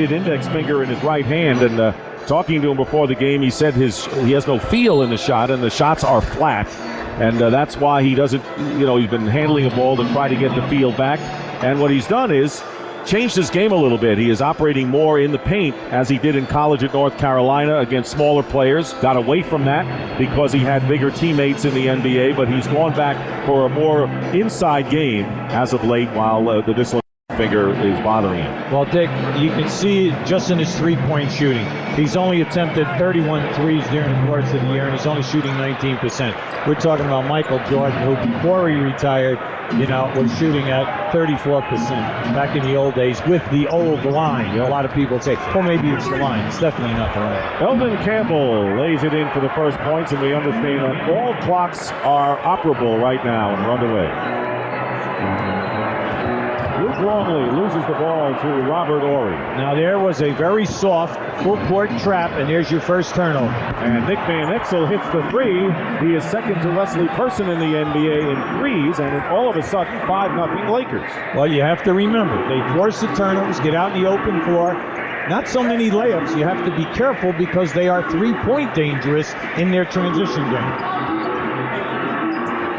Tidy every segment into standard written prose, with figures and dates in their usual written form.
index finger in his right hand, and talking to him before the game, he said he has no feel in the shot, and the shots are flat, and that's why he doesn't, he's been handling a ball to try to get the feel back, and what he's done is changed his game a little bit. He is operating more in the paint as he did in college at North Carolina against smaller players. Got away from that because he had bigger teammates in the NBA, but he's gone back for a more inside game as of late while the dislocated finger is bothering him. Well, Dick, you can see just in his three-point shooting, he's only attempted 31 threes during the course of the year, and he's only shooting 19%. We're talking about Michael Jordan, who before he retired, was shooting at 34% back in the old days with the old line. A lot of people say, well, maybe it's the line. It's definitely not the line. Eldon Campbell lays it in for the first points, and we understand that all clocks are operable right now and run away. Luke Longley loses the ball to Robert Horry. Now there was a very soft full-court trap, and there's your first turnover. And Nick Van Exel hits the three. He is second to Wesley Person in the NBA in threes, and all of a sudden, 5-0 Lakers. Well, you have to remember, they force the turnovers, get out in the open floor. Not so many layups. You have to be careful because they are three-point dangerous in their transition game.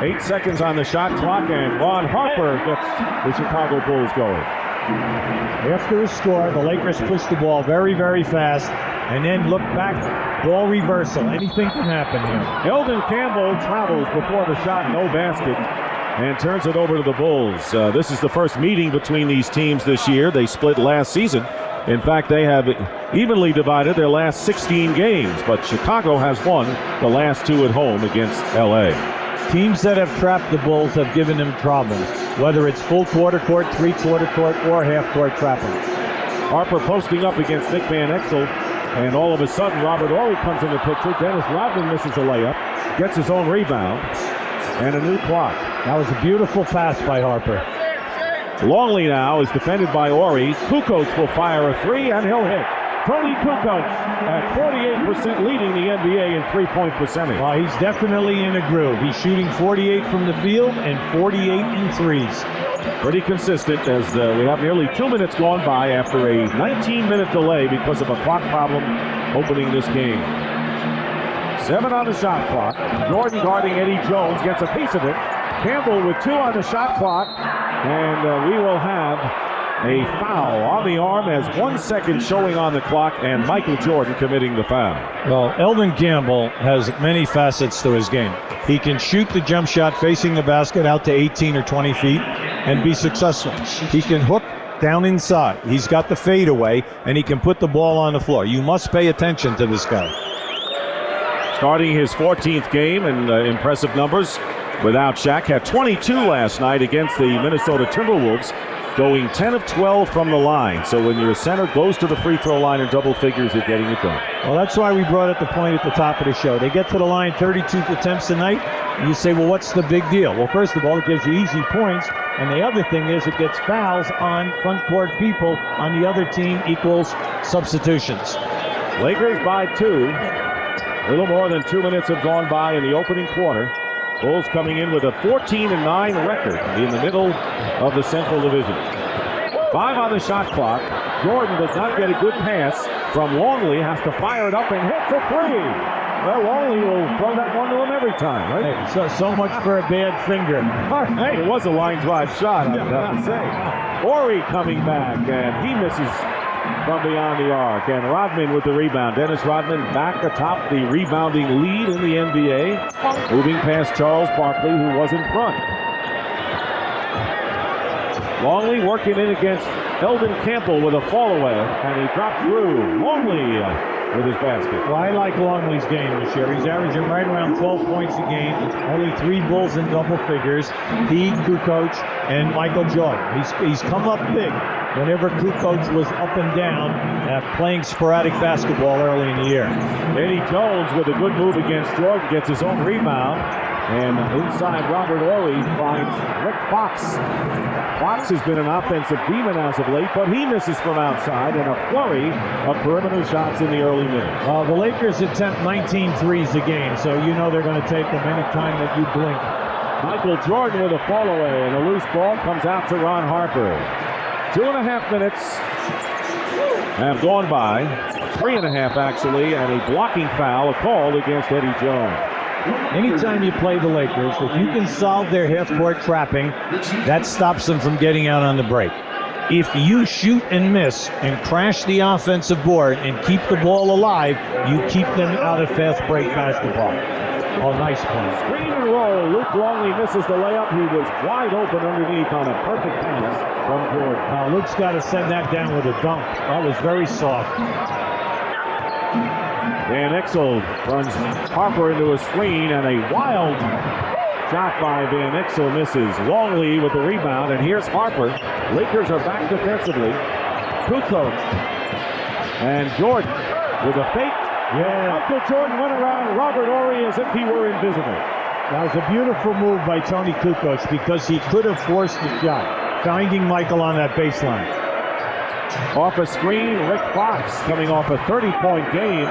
8 seconds on the shot clock, and Ron Harper gets the Chicago Bulls going. After the score, the Lakers push the ball very, very fast, and then look back, ball reversal. Anything can happen here. Eldon Campbell travels before the shot, no basket, and turns it over to the Bulls. This is the first meeting between these teams this year. They split last season. In fact, they have evenly divided their last 16 games, but Chicago has won the last 2 at home against LA. Teams that have trapped the Bulls have given them problems, whether it's full quarter court, three-quarter court, or half-court trapping. Harper posting up against Nick Van Exel, and all of a sudden Robert Horry comes in the picture. Dennis Rodman misses a layup, gets his own rebound, and a new clock. That was a beautiful pass by Harper. Longley now is defended by Horry. Kukoc will fire a three, and he'll hit. Tony Kukoc at 48% leading the NBA in three-point percentage. Well, he's definitely in a groove. He's shooting 48 from the field and 48 in threes. Pretty consistent as we have nearly 2 minutes gone by after a 19-minute delay because of a clock problem opening this game. 7 on the shot clock. Jordan guarding Eddie Jones gets a piece of it. Campbell with 2 on the shot clock, and we will have a foul on the arm as 1 second showing on the clock, and Michael Jordan committing the foul. Well, Eldon Campbell has many facets to his game. He can shoot the jump shot facing the basket out to 18 or 20 feet and be successful. He can hook down inside. He's got the fadeaway, and he can put the ball on the floor. You must pay attention to this guy. Starting his 14th game, and impressive numbers without Shaq. Had 22 last night against the Minnesota Timberwolves, going 10 of 12 from the line. So when your center goes to the free throw line in double figures, you're getting it done. Well, that's why we brought up the point at the top of the show. They get to the line 32 attempts a night, and you say, well, what's the big deal? Well, first of all, it gives you easy points, and the other thing is it gets fouls on front court people on the other team equals substitutions. Lakers by 2. A little more than 2 minutes have gone by in the opening quarter. Bulls coming in with a 14-9 record in the middle of the Central Division. 5 on the shot clock. Jordan does not get a good pass from Longley. Has to fire it up and hits a three. Well, Longley will throw that one to him every time, right? Hey, so much for a bad finger. Hey, it was a line drive shot, I would have to say. Horry coming back, and he misses from beyond the arc, and Rodman with the rebound. Dennis Rodman back atop the rebounding lead in the NBA, moving past Charles Barkley, who was in front. Longley working in against Eldon Campbell with a fall away, and he dropped through. Longley with his basket. Well, I like Longley's game this year. He's averaging right around 12 points a game. Only 3 Bulls in double figures. He, Kukoc, and Michael Jordan. He's come up big whenever Kukoc was up and down playing sporadic basketball early in the year. Eddie Jones with a good move against Jordan gets his own rebound. And inside, Robert Horry finds Rick Fox. Fox has been an offensive demon as of late, but he misses from outside, and a flurry of perimeter shots in the early minutes. The Lakers attempt 19 threes a game, so you know they're going to take them any time that you blink. Michael Jordan with a fall away, and a loose ball comes out to Ron Harper. 2.5 minutes have gone by. 3.5 actually, and a blocking foul called against Eddie Jones. Anytime you play the Lakers, if you can solve their half-court trapping, that stops them from getting out on the break. If you shoot and miss and crash the offensive board and keep the ball alive, you keep them out of fast break basketball. Oh, nice play. Screen and roll. Luke Longley misses the layup. He was wide open underneath on a perfect pass from Jordan. Now Luke's got to send that down with a dunk. That was very soft. Van Exel runs Harper into a screen, and a wild shot by Van Exel misses. Longley with the rebound, and here's Harper. Lakers are back defensively. Kukoc and Jordan with a fake. Yeah. Uncle Jordan went around Robert Horry as if he were invisible. That was a beautiful move by Tony Kukoc because he could have forced the shot, finding Michael on that baseline. Off a screen, Rick Fox coming off a 30-point game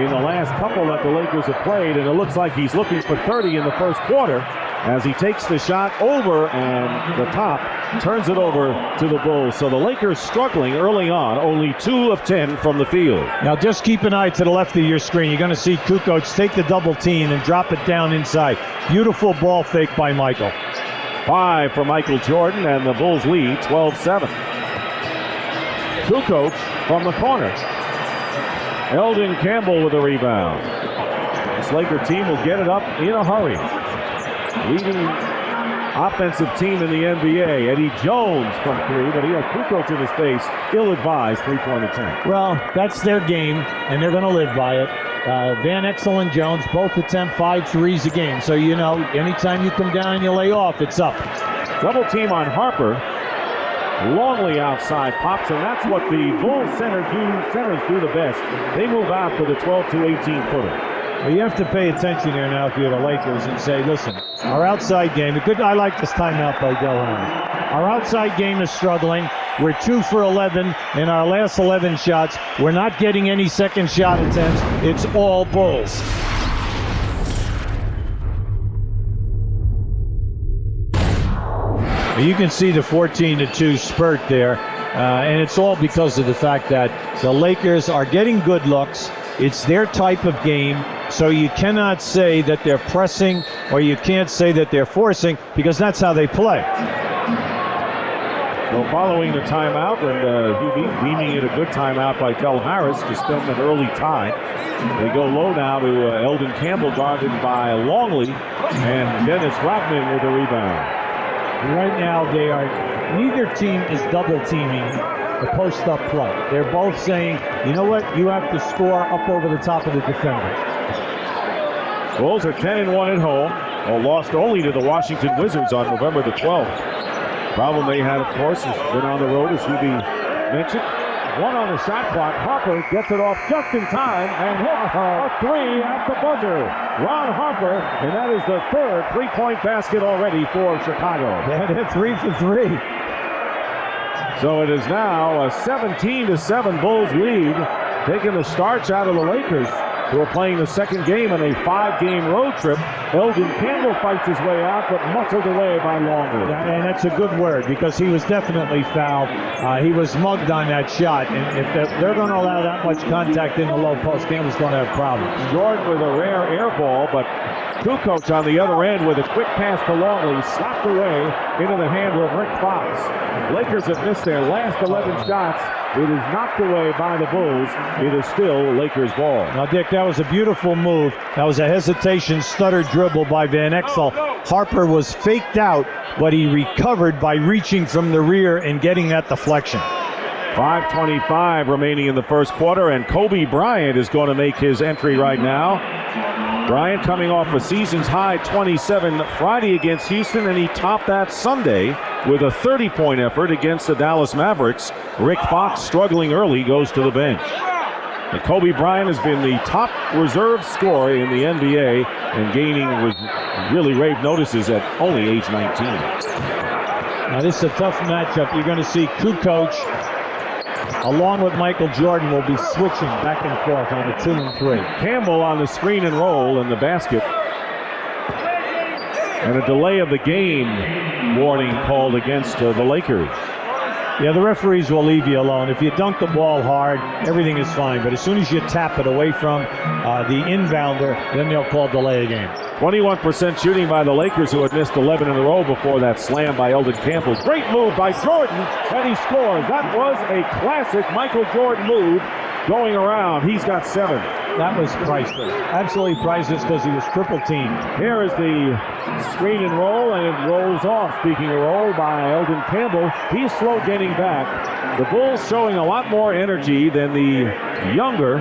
in the last couple that the Lakers have played, and it looks like he's looking for 30 in the first quarter as he takes the shot over and the top turns it over to the Bulls. So the Lakers struggling early on, only 2 of 10 from the field. Now just keep an eye to the left of your screen. You're going to see Kukoc take the double team and drop it down inside. Beautiful ball fake by Michael. 5 for Michael Jordan, and the Bulls lead 12-7. Kukoc from the corner. Eldon Campbell with a rebound. This Laker team will get it up in a hurry. Leading offensive team in the NBA. Eddie Jones from 3, but he had Kukoc in his face. Ill-advised three-point attempt. Well, that's their game, and they're going to live by it. Van Exel and Jones both attempt 5 threes a game. So, you know, anytime you come down and you lay off, it's up. Double team on Harper. Longley outside pops, and that's what the Bulls centers do the best. They move out for the 12 to 18-footer. Well, you have to pay attention here now if you're the Lakers and say, listen, our outside game, I like this timeout by Delano. Our outside game is struggling. We're 2 for 11 in our last 11 shots. We're not getting any second shot attempts. It's all Bulls. You can see the 14-2 spurt there, and it's all because of the fact that the Lakers are getting good looks. It's their type of game, so you cannot say that they're pressing or you can't say that they're forcing because that's how they play. So following the timeout, and deeming it a good timeout by Del Harris to spend an early tie. They go low now to Eldon Campbell, guarded by Longley, and Dennis Rodman with the rebound. Right now, neither team is double teaming the post-up play. They're both saying, you know what, you have to score up over the top of the defender. Bulls are 10-1 at home, lost only to the Washington Wizards on November the 12th. Problem they had, of course, has been on the road, as Hubie mentioned. 1 on the shot clock. Harper gets it off just in time and hits a 3 at the buzzer. Ron Harper, and that is the 3rd three-point basket already for Chicago. They're 3 for 3. So it is now a 17-7 Bulls lead, taking the starch out of the Lakers, who are playing the second game in a 5-game road trip. Eldon Campbell fights his way out, but muscled away by Longley. And that's a good word because he was definitely fouled. He was mugged on that shot, and if they're going to allow that much contact in the low post, Campbell's going to have problems. Jordan with a rare air ball, but Kukoc on the other end with a quick pass to Longley, slapped away into the hand of Rick Fox. Lakers have missed their last 11 shots. It is knocked away by the Bulls. It is still Lakers ball. Now, Dick, that was a beautiful move. That was a hesitation, stutter dribble by Van Exel. Harper was faked out, but he recovered by reaching from the rear and getting that deflection. 5:25 remaining in the first quarter, and Kobe Bryant is going to make his entry right now. Bryant coming off a season's high 27 Friday against Houston, and he topped that Sunday with a 30-point effort against the Dallas Mavericks. Rick Fox, struggling early, goes to the bench. And Kobe Bryant has been the top reserve scorer in the NBA and gaining really rave notices at only age 19. Now this is a tough matchup. You're going to see Kukoc, along with Michael Jordan, will be switching back and forth on the 2 and 3. Campbell on the screen and roll in the basket. And a delay of the game warning called against the Lakers. Yeah, the referees will leave you alone. If you dunk the ball hard, everything is fine. But as soon as you tap it away from the inbounder, then they'll call delay a game. 21% shooting by the Lakers, who had missed 11 in a row before that slam by Eldon Campbell. Great move by Jordan, and he scores. That was a classic Michael Jordan move going around. He's got 7. That was priceless. Absolutely priceless because he was triple teamed. Here is the screen and roll, and it rolls off. Speaking of roll by Eldon Campbell, he's slow getting back. The Bulls showing a lot more energy than the younger,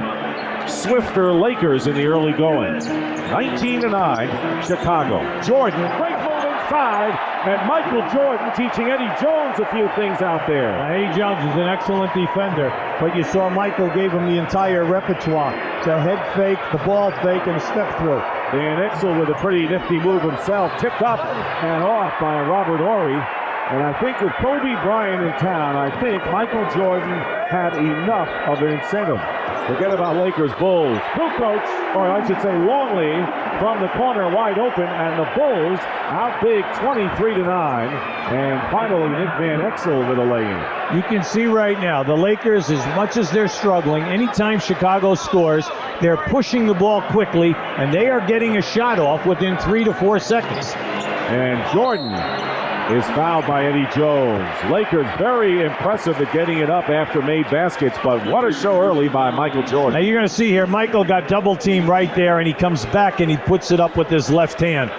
swifter Lakers in the early going. 19-9, Chicago. Jordan, great move inside, and Michael Jordan teaching Eddie Jones a few things out there. Eddie Jones is an excellent defender, but you saw Michael gave him the entire repertoire. The head fake, the ball fake, and a step through. Van Exel with a pretty nifty move himself, tipped up and off by Robert Horry. And I think with Kobe Bryant in town, I think Michael Jordan had enough of an incentive. Forget about Lakers Bulls. Kukoc, or I should say Longley, from the corner wide open, and the Bulls out big 23-9. And finally Nick Van Exel with a lay-in. You can see right now, the Lakers, as much as they're struggling, anytime Chicago scores, they're pushing the ball quickly, and they are getting a shot off within 3 to 4 seconds. And Jordan is fouled by Eddie Jones. Lakers very impressive at getting it up after made baskets, but what a show early by Michael Jordan. Now you're going to see here, Michael got double teamed right there, and he comes back and he puts it up with his left hand.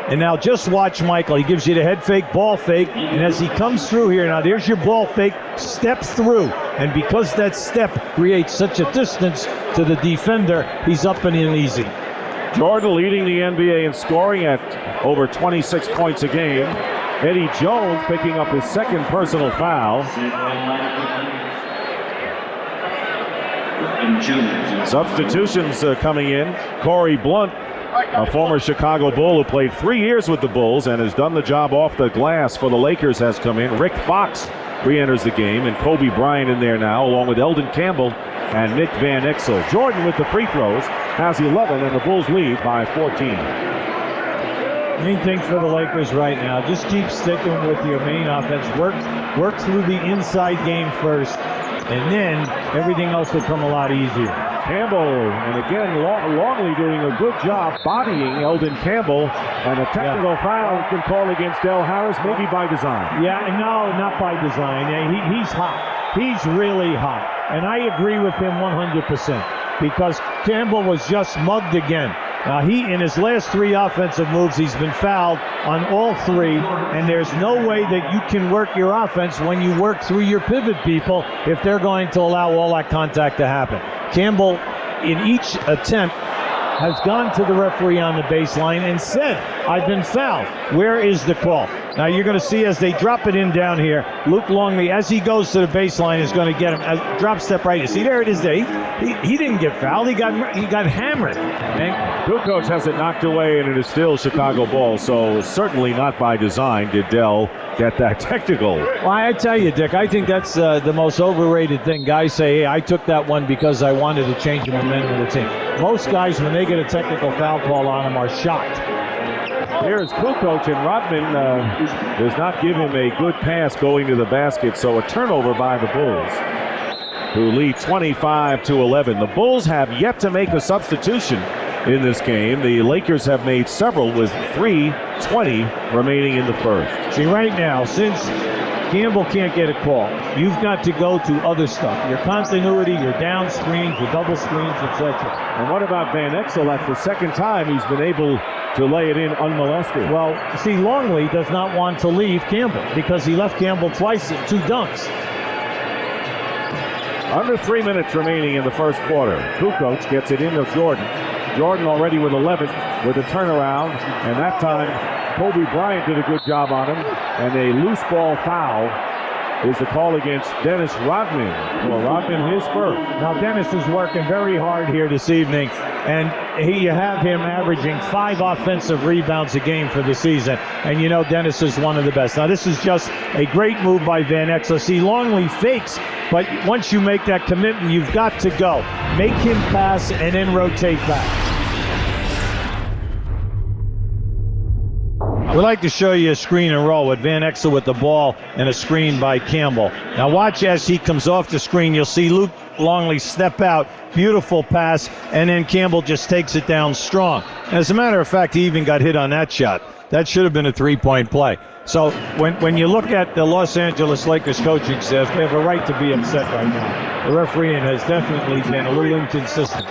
And now just watch Michael. He gives you the head fake, ball fake, and as he comes through here, now there's your ball fake, step through. And because that step creates such a distance to the defender, he's up and in easy. Jordan leading the NBA in scoring at over 26 points a game. Eddie Jones picking up his second personal foul. Substitutions coming in. Corey Blunt, a former Chicago Bull who played 3 years with the Bulls and has done the job off the glass for the Lakers, has come in. Rick Fox re-enters the game, and Kobe Bryant in there now, along with Eldon Campbell and Nick Van Exel. Jordan with the free throws has 11, and the Bulls lead by 14. Main thing for the Lakers right now, just keep sticking with your main offense. Work through the inside game first, and then everything else will come a lot easier. Campbell, and again, Longley doing a good job bodying Eldon Campbell, and a technical foul has been called against Del Harris, maybe by design. Yeah, no, not by design. He's hot. He's really hot. And I agree with him 100% because Campbell was just mugged again. Now, in his last 3 offensive moves, he's been fouled on all 3, and there's no way that you can work your offense when you work through your pivot people if they're going to allow all that contact to happen. Campbell, in each attempt, has gone to the referee on the baseline and said, I've been fouled. Where is the call? Now you're going to see as they drop it in down here, Luke Longley, as he goes to the baseline, is going to get him. Drop step right. You see, there it is there. He didn't get fouled. He got hammered. And Kukoc has it knocked away, and it is still Chicago ball, so certainly not by design did Dell get that technical. Well, I tell you, Dick, I think that's the most overrated thing. Guys say, hey, I took that one because I wanted to change the momentum of the team. Most guys, when they get a technical foul call on them, are shocked. Here's Kukoc, and Rodman does not give him a good pass going to the basket, so a turnover by the Bulls, who lead 25-11. The Bulls have yet to make a substitution in this game. The Lakers have made several with 3:20 remaining in the first. See, right now, since Campbell can't get a call, you've got to go to other stuff. Your continuity, your down screens, your double screens, etc. And what about Van Exel? That's the second time he's been able to lay it in unmolested. Well, see, Longley does not want to leave Campbell because he left Campbell twice at 2 dunks. Under 3 minutes remaining in the first quarter. Kukoc gets it into Jordan. Jordan already with 11 with a turnaround, and that time Kobe Bryant did a good job on him, and a loose ball foul is the call against Dennis Rodman. Well, Rodman his first. Now Dennis is working very hard here this evening, and you have him averaging 5 offensive rebounds a game for the season, and you know Dennis is one of the best. Now this is just a great move by Van Exel. See, Longley fakes, but once you make that commitment, you've got to go. Make him pass and then rotate back. We'd like to show you a screen and roll with Van Exel with the ball and a screen by Campbell. Now watch as he comes off the screen. You'll see Luke Longley step out. Beautiful pass, and then Campbell just takes it down strong. As a matter of fact, he even got hit on that shot. That should have been a three-point play. So when you look at the Los Angeles Lakers coaching staff, they have a right to be upset right now. The refereeing has definitely been a little inconsistent.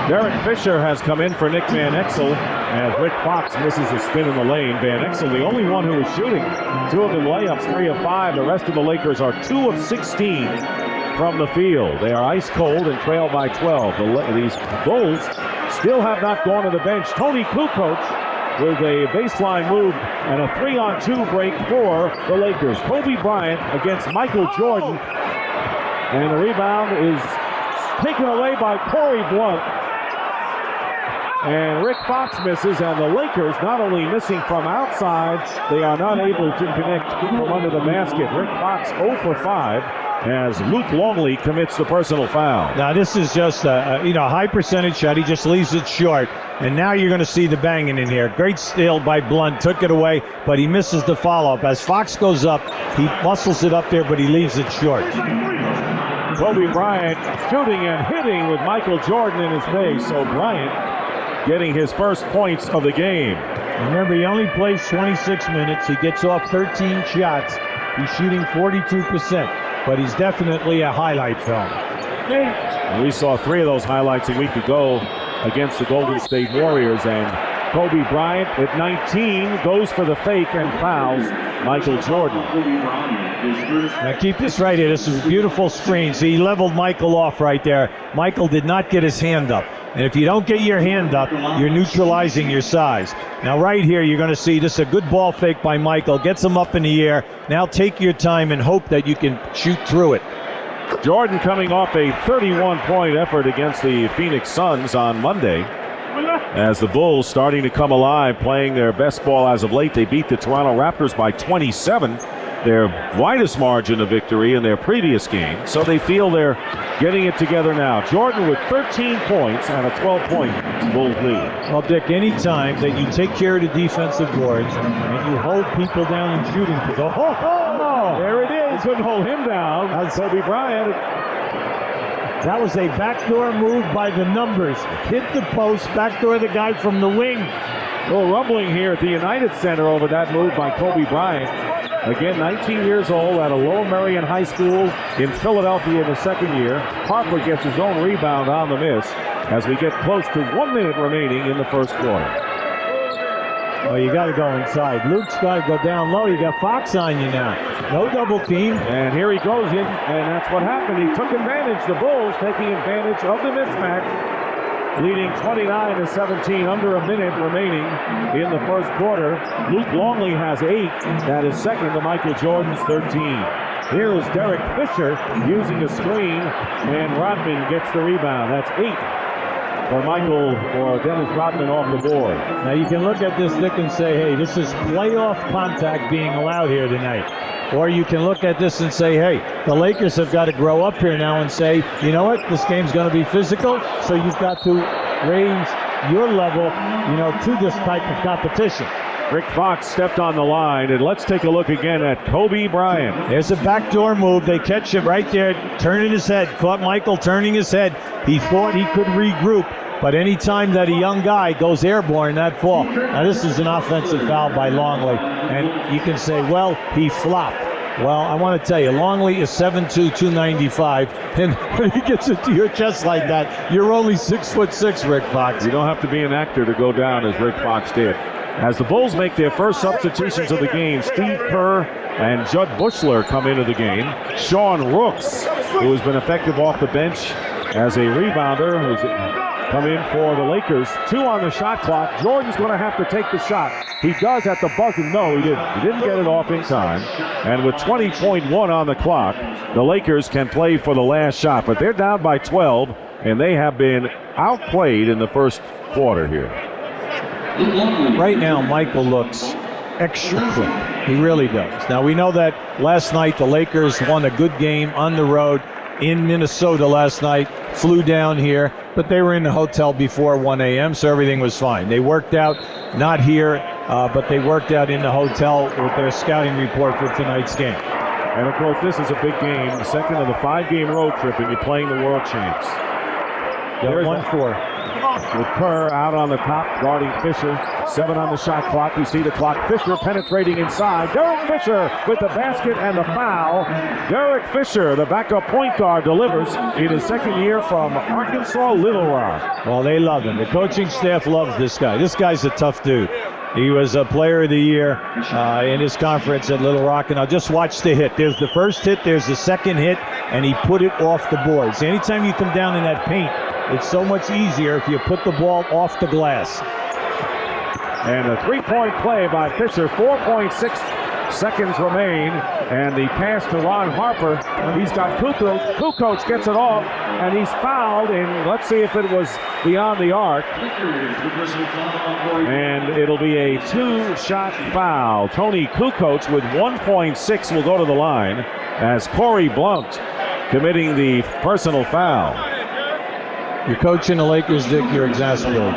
Derek Fisher has come in for Nick Van Exel as Rick Fox misses a spin in the lane. Van Exel, the only one who is shooting. 2 of them layups, 3 of 5. The rest of the Lakers are 2 of 16 from the field. They are ice cold and trail by 12. These Bulls still have not gone to the bench. Tony Kukoc with a baseline move and a 3-on-2 break for the Lakers. Kobe Bryant against Michael Jordan. And the rebound is taken away by Corey Blunt. And Rick Fox misses, and the Lakers not only missing from outside, they are not able to connect from under the basket. Rick Fox 0 for 5 as Luke Longley commits the personal foul. Now this is just a high percentage shot. He just leaves it short. And now you're going to see the banging in here. Great steal by Blunt, took it away, but he misses the follow-up. As Fox goes up, he muscles it up there, but he leaves it short. Kobe Bryant shooting and hitting with Michael Jordan in his face. So Bryant getting his first points of the game. Remember, he only plays 26 minutes. He gets off 13 shots. He's shooting 42%, but he's definitely a highlight film. And we saw 3 of those highlights a week ago against the Golden State Warriors, and Kobe Bryant at 19 goes for the fake and fouls Michael Jordan. Now keep this right here. This is a beautiful screen. See, he leveled Michael off right there. Michael did not get his hand up. And if you don't get your hand up, you're neutralizing your size. Now right here, you're going to see this is a good ball fake by Michael. Gets him up in the air. Now take your time and hope that you can shoot through it. Jordan coming off a 31-point effort against the Phoenix Suns on Monday. As the Bulls starting to come alive, playing their best ball as of late. They beat the Toronto Raptors by 27, their widest margin of victory in their previous game. So they feel they're getting it together now. Jordan with 13 points and a 12-point Bulls lead. Well, Dick, any time that you take care of the defensive boards and you hold people down in shooting, there it is. Couldn't hold him down. That's Kobe Bryant. That was a backdoor move by the numbers. Hit the post, backdoor the guy from the wing. A little rumbling here at the United Center over that move by Kobe Bryant. Again, 19 years old at a Lower Merion High School in Philadelphia in the second year. Harper gets his own rebound on the miss as we get close to 1 minute remaining in the first quarter. Oh, you got to go inside. Luke's got to go down low. You got Fox on you now. No double team. And here he goes in, and that's what happened. He took advantage. The Bulls taking advantage of the mismatch, leading 29-17, under a minute remaining in the first quarter. Luke Longley has 8. That is second to Michael Jordan's 13. Here is Derek Fisher using a screen, and Rodman gets the rebound. That's 8. For Dennis Rodman off the board. Now you can look at this, Dick, and say, hey, this is playoff contact being allowed here tonight. Or you can look at this and say, hey, the Lakers have got to grow up here now and say, you know what, this game's going to be physical, so you've got to raise your level, to this type of competition. Rick Fox stepped on the line, and let's take a look again at Kobe Bryant. There's a backdoor move. They catch him right there, turning his head. Caught Michael turning his head. He thought he could regroup, but any time that a young guy goes airborne, that fall. Now this is an offensive foul by Longley, and you can say, well, he flopped. Well, I want to tell you, Longley is 7'2", 295, and when he gets it to your chest like that, you're only 6'6", Rick Fox. You don't have to be an actor to go down as Rick Fox did. As the Bulls make their first substitutions of the game, Steve Kerr and Judd Bushler come into the game. Sean Rooks, who has been effective off the bench as a rebounder, who's come in for the Lakers. 2 on the shot clock. Jordan's going to have to take the shot. He does at the buzzer. No, he didn't. He didn't get it off in time. And with 20.1 on the clock, the Lakers can play for the last shot. But they're down by 12, and they have been outplayed in the first quarter here. Right now, Michael looks extra quick. He really does. Now, we know that last night the Lakers won a good game on the road in Minnesota last night, flew down here, but they were in the hotel before 1 a.m., so everything was fine. They worked out, not here but they worked out in the hotel with their scouting report for tonight's game. And of course, this is a big game, the second of the 5-game road trip, and you're playing the world champs. There's 1-4. With Kerr out on the top, guarding Fisher. 7 on the shot clock. You see the clock. Fisher penetrating inside. Derek Fisher with the basket and the foul. Derek Fisher, the backup point guard, delivers in his second year from Arkansas Little Rock. Well, they love him. The coaching staff loves this guy. This guy's a tough dude. He was a player of the year in his conference at Little Rock. And now just watch the hit. There's the first hit. There's the second hit. And he put it off the boards. Anytime you come down in that paint, it's so much easier if you put the ball off the glass. And a three-point play by Fisher. 4.6 seconds remain. And the pass to Ron Harper. He's got Kukoc. Kukoc gets it off. And he's fouled. And let's see if it was beyond the arc. And it'll be a 2-shot foul. Tony Kukoc with 1.6 will go to the line as Corey Blount committing the personal foul. You're coaching the Lakers, Dick. You're exasperated.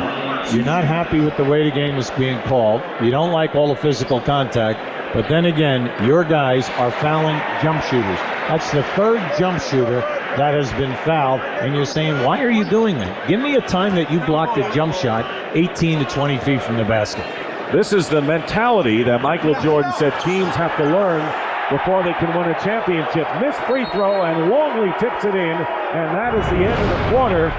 You're not happy with the way the game is being called. You don't like all the physical contact. But then again, your guys are fouling jump shooters. That's the third jump shooter that has been fouled. And you're saying, why are you doing that? Give me a time that you blocked a jump shot 18 to 20 feet from the basket. This is the mentality that Michael Jordan said teams have to learn before they can win a championship. Missed free throw, and Longley tips it in. And that is the end of the quarter.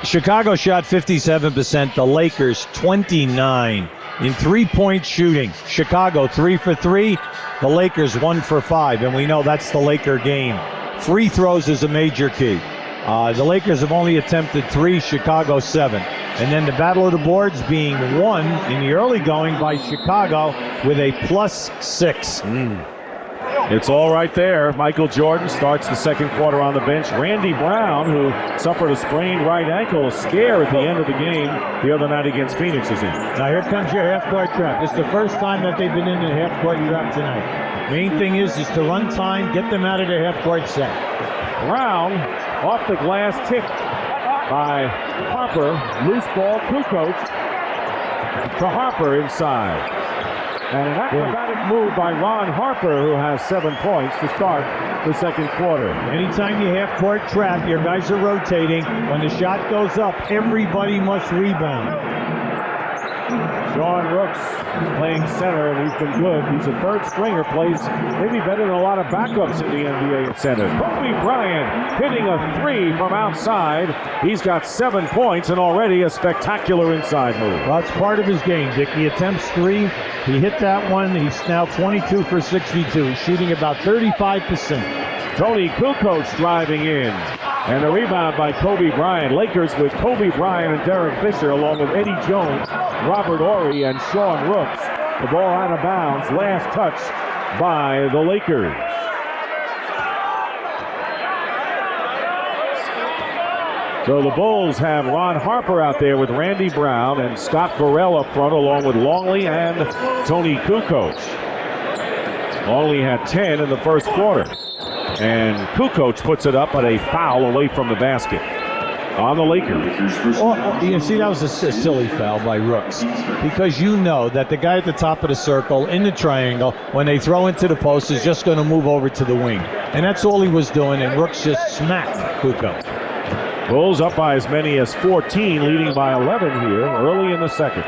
Chicago shot 57%, the Lakers 29. In three-point shooting, Chicago 3 for 3, the Lakers 1 for 5, and we know that's the Laker game. Free throws is a major key. The Lakers have only attempted 3, Chicago 7. And then the battle of the boards being won in the early going by Chicago with a +6. It's all right there. Michael Jordan starts the second quarter on the bench. Randy Brown, who suffered a sprained right ankle, a scare at the end of the game the other night against Phoenix, is in. Now here comes your half-court trap. This is the first time that they've been in the half-court trap tonight. Main thing is to run time, get them out of their half-court set. Brown off the glass, tipped by Harper. Loose ball, Kukoc to Harper inside. And an acrobatic move by Ron Harper, who has 7 points to start the second quarter. Anytime you half-court trap, your guys are rotating. When the shot goes up, everybody must rebound. Sean Rooks playing center, and he's been good. He's a third stringer, plays maybe better than a lot of backups in the NBA at center. Kobe Bryant hitting a 3 from outside. He's got 7 points and already a spectacular inside move. Well, that's part of his game, Dick. He attempts 3. He hit that one. He's now 22 for 62. He's shooting about 35%. Tony Kukoc driving in. And a rebound by Kobe Bryant. Lakers with Kobe Bryant and Derek Fisher, along with Eddie Jones, Robert Horry, and Sean Rooks. The ball out of bounds. Last touch by the Lakers. So the Bulls have Ron Harper out there with Randy Brown and Scott Burrell up front, along with Longley and Tony Kukoc. Longley had 10 in the first quarter. And Kukoc puts it up, but a foul away from the basket on the Lakers. Well, you see, that was a silly foul by Rooks, because you know that the guy at the top of the circle in the triangle, when they throw into the post, is just going to move over to the wing. And that's all he was doing, and Rooks just smacked Kukoc. Bulls up by as many as 14, leading by 11 here early in the second.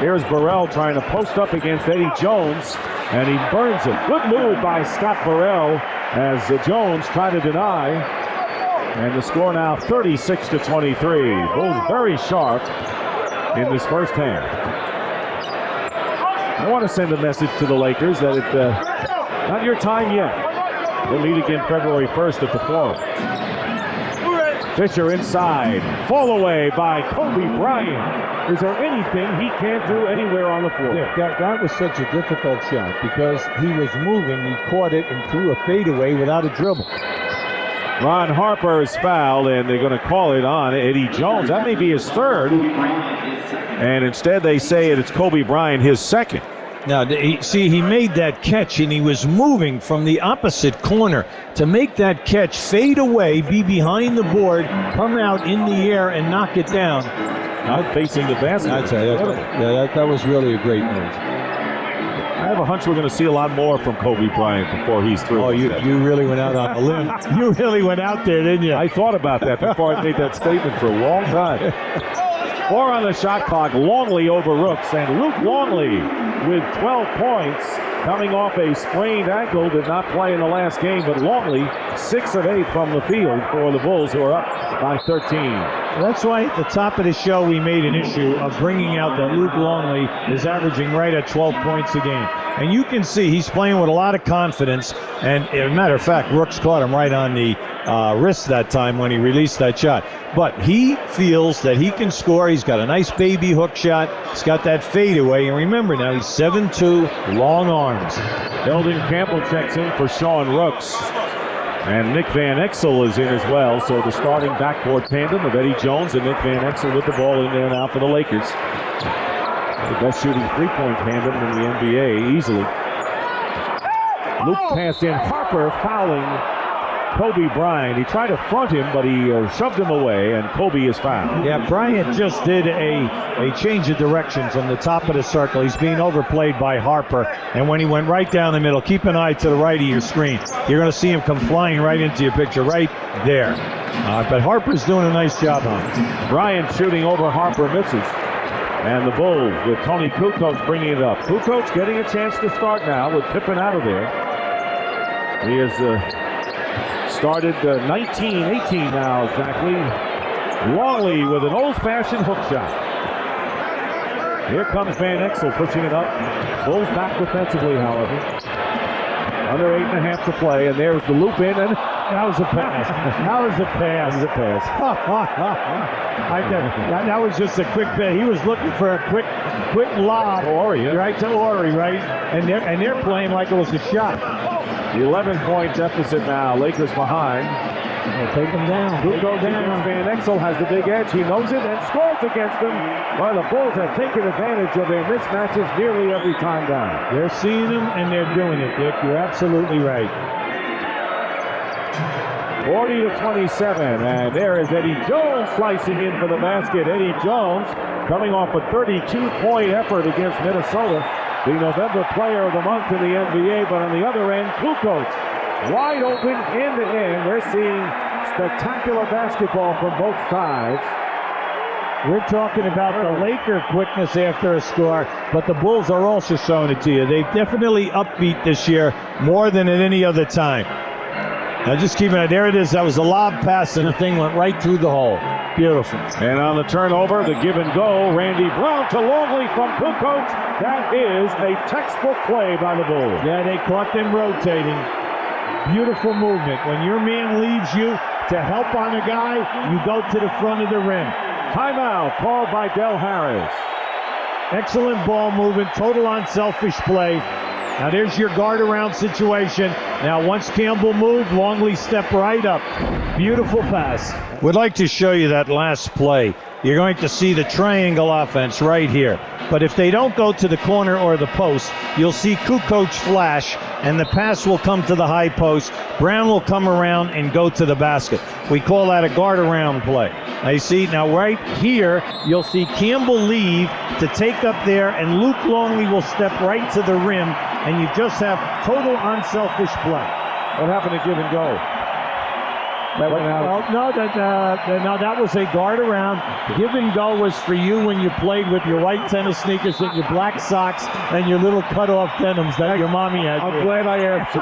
Here's Burrell trying to post up against Eddie Jones, and he burns it. Good move by Scott Burrell as Jones tried to deny. And the score now 36 to 23. Bulls very sharp in this first half. I want to send a message to the Lakers that it's not your time yet. We'll meet again February 1st at the Forum. Fisher inside. Fall away by Kobe Bryant. Is there anything he can't do anywhere on the floor? Yeah, that was such a difficult shot because he was moving. He caught it and threw a fadeaway without a dribble. Ron Harper is fouled, and they're going to call it on Eddie Jones. That may be his third. And instead they say it's Kobe Bryant, his second. Now, he made that catch, and he was moving from the opposite corner to make that catch, fade away, be behind the board, come out in the air, and knock it down. Not facing the basket. I'd say that was really a great move. I have a hunch we're going to see a lot more from Kobe Bryant before he's through. Oh, you really went out on a limb. You really went out there, didn't you? I thought about that before I made that statement for a long time. 4 on the shot clock. Longley over Rooks, and Luke Longley with 12 points, coming off a sprained ankle. Did not play in the last game, but Longley 6 of 8 from the field for the Bulls, who are up by 13. That's why at the top of the show we made an issue of bringing out that Luke Longley is averaging right at 12 points a game. And you can see he's playing with a lot of confidence. And as a matter of fact, Rooks caught him right on the wrist that time when he released that shot. But he feels that he can score. He's got a nice baby hook shot. He's got that fadeaway. And remember now, he's 7'2", long arms. Eldon Campbell checks in for Sean Rooks. And Nick Van Exel is in as well. So the starting backcourt tandem of Eddie Jones and Nick Van Exel with the ball in there now for the Lakers. The best shooting three-point tandem in the NBA easily. Luke passed in. Harper fouling Kobe Bryant. He tried to front him, but he shoved him away, and Kobe is fouled. Yeah, Bryant just did a change of direction from the top of the circle. He's being overplayed by Harper, and when he went right down the middle, keep an eye to the right of your screen. You're going to see him come flying right into your picture right there. But Harper's doing a nice job on it. Bryant shooting over Harper, misses. And the Bulls with Tony Kukoc bringing it up. Kukoc getting a chance to start now with Pippen out of there. He has started 19-18 now exactly. Longley with an old-fashioned hook shot. Here comes Van Exel pushing it up. Bulls back defensively, however. Under 8.5 to play, and there's the loop in, and that was a pass. That was a pass. That was a pass. That was just a quick pass. He was looking for a quick lob. Ori, yeah. Right to Ori, right? And they're playing like it was a shot. The 11-point deficit now. Lakers behind. They'll take them down. Kukoc down. Van Exel has the big edge. He knows it and scores against them. Well, the Bulls have taken advantage of their mismatches nearly every time down. They're seeing them and they're doing it, Dick. You're absolutely right. 40-27, and there is Eddie Jones slicing in for the basket. Eddie Jones coming off a 32-point effort against Minnesota, the November Player of the Month in the NBA. But on the other end, Kukoc wide open end-to-end. We're seeing spectacular basketball from both sides. We're talking about the Laker quickness after a score, but the Bulls are also showing it to you. They've definitely upbeat this year more than at any other time. Now just keep it. There it is. That was a lob pass, and the thing went right through the hole. Beautiful. And on the turnover, the give and go, Randy Brown to Longley from Kukoc. That is a textbook play by the Bulls. Yeah, they caught them rotating. Beautiful movement. When your man leaves you to help on a guy, you go to the front of the rim. Timeout called by Del Harris. Excellent ball movement, total unselfish play. Now there's your guard around situation. Now once Campbell moved, Longley stepped right up. Beautiful pass. Would like to show you that last play. You're going to see the triangle offense right here. But if they don't go to the corner or the post, you'll see Kukoc flash, and the pass will come to the high post. Brown will come around and go to the basket. We call that a guard around play. Now you see, now right here, you'll see Campbell leave to take up there, and Luke Longley will step right to the rim, and you just have total unselfish play. What happened to give and go? That went out. Well, no, that was a guard around. Give and go was for you when you played with your white tennis sneakers and your black socks and your little cut-off denims that your mommy had. I'm glad I asked you.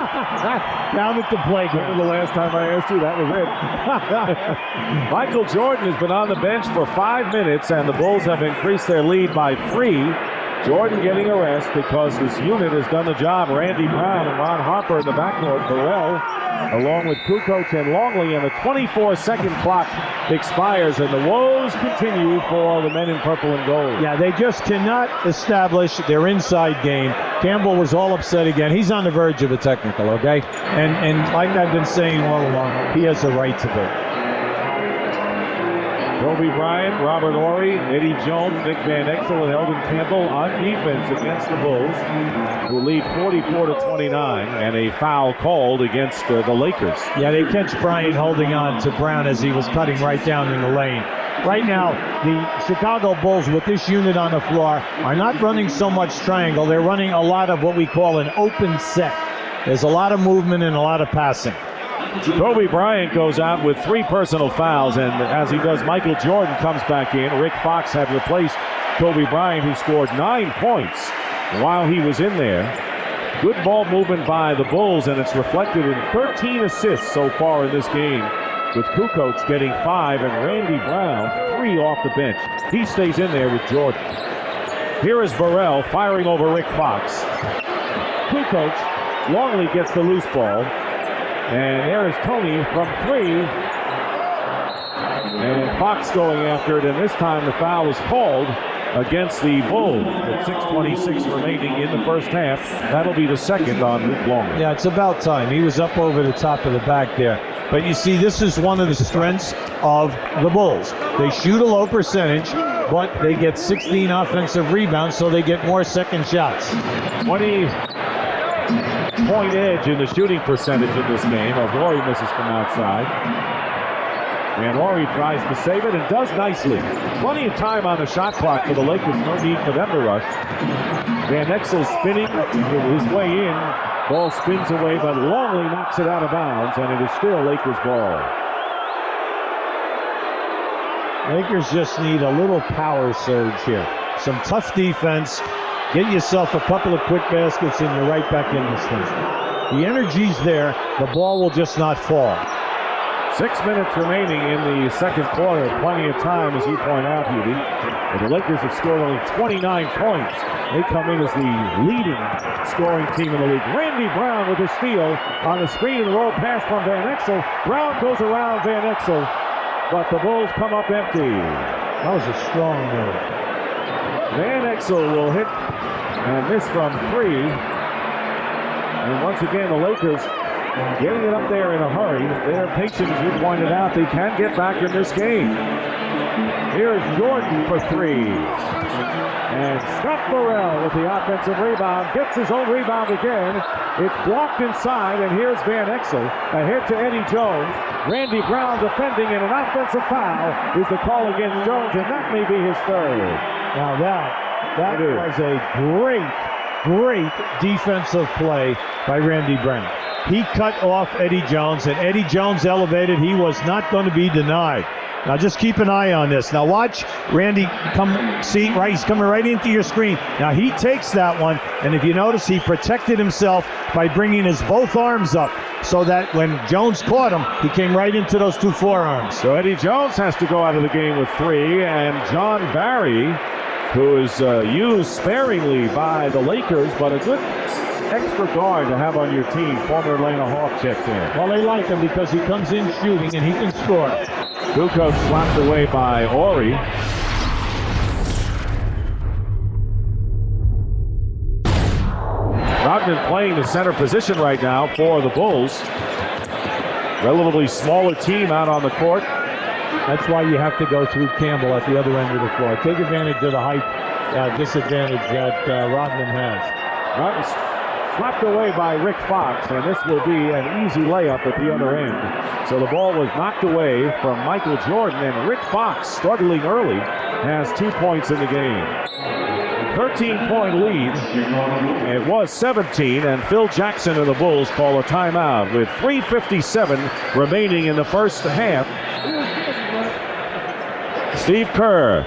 Down at the playground. The last time I asked you, that was it. Michael Jordan has been on the bench for 5 minutes, and the Bulls have increased their lead by 3. Jordan getting a rest because his unit has done the job. Randy Brown and Ron Harper in the backcourt. Burrell along with Kukoc and Longley, and the 24-second clock expires, and the woes continue for the men in purple and gold. Yeah, they just cannot establish their inside game. Campbell was all upset again. He's on the verge of a technical, okay? And like I've been saying all along, he has a right to be. Kobe Bryant, Robert Horry, Eddie Jones, Nick Van Exel, and Eldon Campbell on defense against the Bulls, who lead 44-29, and a foul called against the Lakers. Yeah, they catch Bryant holding on to Brown as he was cutting right down in the lane. Right now, the Chicago Bulls with this unit on the floor are not running so much triangle. They're running a lot of what we call an open set. There's a lot of movement and a lot of passing. Kobe Bryant goes out with 3 personal fouls, and as he does, Michael Jordan comes back in. Rick Fox had replaced Kobe Bryant, who scored 9 points while he was in there. Good ball movement by the Bulls, and it's reflected in 13 assists so far in this game, with Kukoc getting 5 and Randy Brown 3 off the bench. He stays in there with Jordan. Here is Burrell firing over Rick Fox. Kukoc, Longley gets the loose ball. And there is Tony from 3. And Fox going after it, and this time the foul is called against the Bulls with 6:26 remaining in the first half. That'll be the second on Luke Longley. Yeah, it's about time. He was up over the top of the back there. But you see, this is one of the strengths of the Bulls. They shoot a low percentage, but they get 16 offensive rebounds, so they get more second shots. 20-point edge in the shooting percentage in this game. Horry misses from outside. And Horry tries to save it and does nicely. Plenty of time on the shot clock for the Lakers. No need for them to rush. Van Exel spinning his way in. Ball spins away, but Longley knocks it out of bounds, and it is still Lakers ball. Lakers just need a little power surge here. Some tough defense. Get yourself a couple of quick baskets and you're right back in this thing. The energy's there. The ball will just not fall. 6 minutes remaining in the second quarter. Plenty of time, as you point out, Hubie. But the Lakers have scored only 29 points. They come in as the leading scoring team in the league. Randy Brown with a steal on the screen and the roll pass from Van Exel. Brown goes around Van Exel, but the Bulls come up empty. That was a strong move. Van Exel will hit and miss from 3. And once again, the Lakers getting it up there in a hurry. They're patient, as you pointed out. They can get back in this game. Here's Jordan for 3. And Scott Burrell with the offensive rebound. Gets his own rebound again. It's blocked inside, and here's Van Exel. Ahead to Eddie Jones. Randy Brown defending, and an offensive foul is the call against Jones, and that may be his 3rd. Now that was a great defensive play by Randy Brown. He cut off Eddie Jones, and Eddie Jones elevated. He was not going to be denied. Now just keep an eye on this. Now watch Randy come, see, right, he's coming right into your screen. Now he takes that one, and if you notice, he protected himself by bringing his both arms up so that when Jones caught him, he came right into those 2 forearms. So Eddie Jones has to go out of the game with 3, and John Barry, who is used sparingly by the Lakers, but a good extra guard to have on your team. Former Atlanta Hawk checks in. Well, they like him because he comes in shooting and he can score. Kukoc slapped away by Horry. Brogdon playing the center position right now for the Bulls. Relatively smaller team out on the court. That's why you have to go through Campbell at the other end of the floor. Take advantage of the height disadvantage that Rodman has. Rodman slapped away by Rick Fox, and this will be an easy layup at the other end. So the ball was knocked away from Michael Jordan, and Rick Fox, struggling early, has 2 points in the game. 13-point lead. It was 17, and Phil Jackson of the Bulls call a timeout with 3:57 remaining in the first half. Steve Kerr,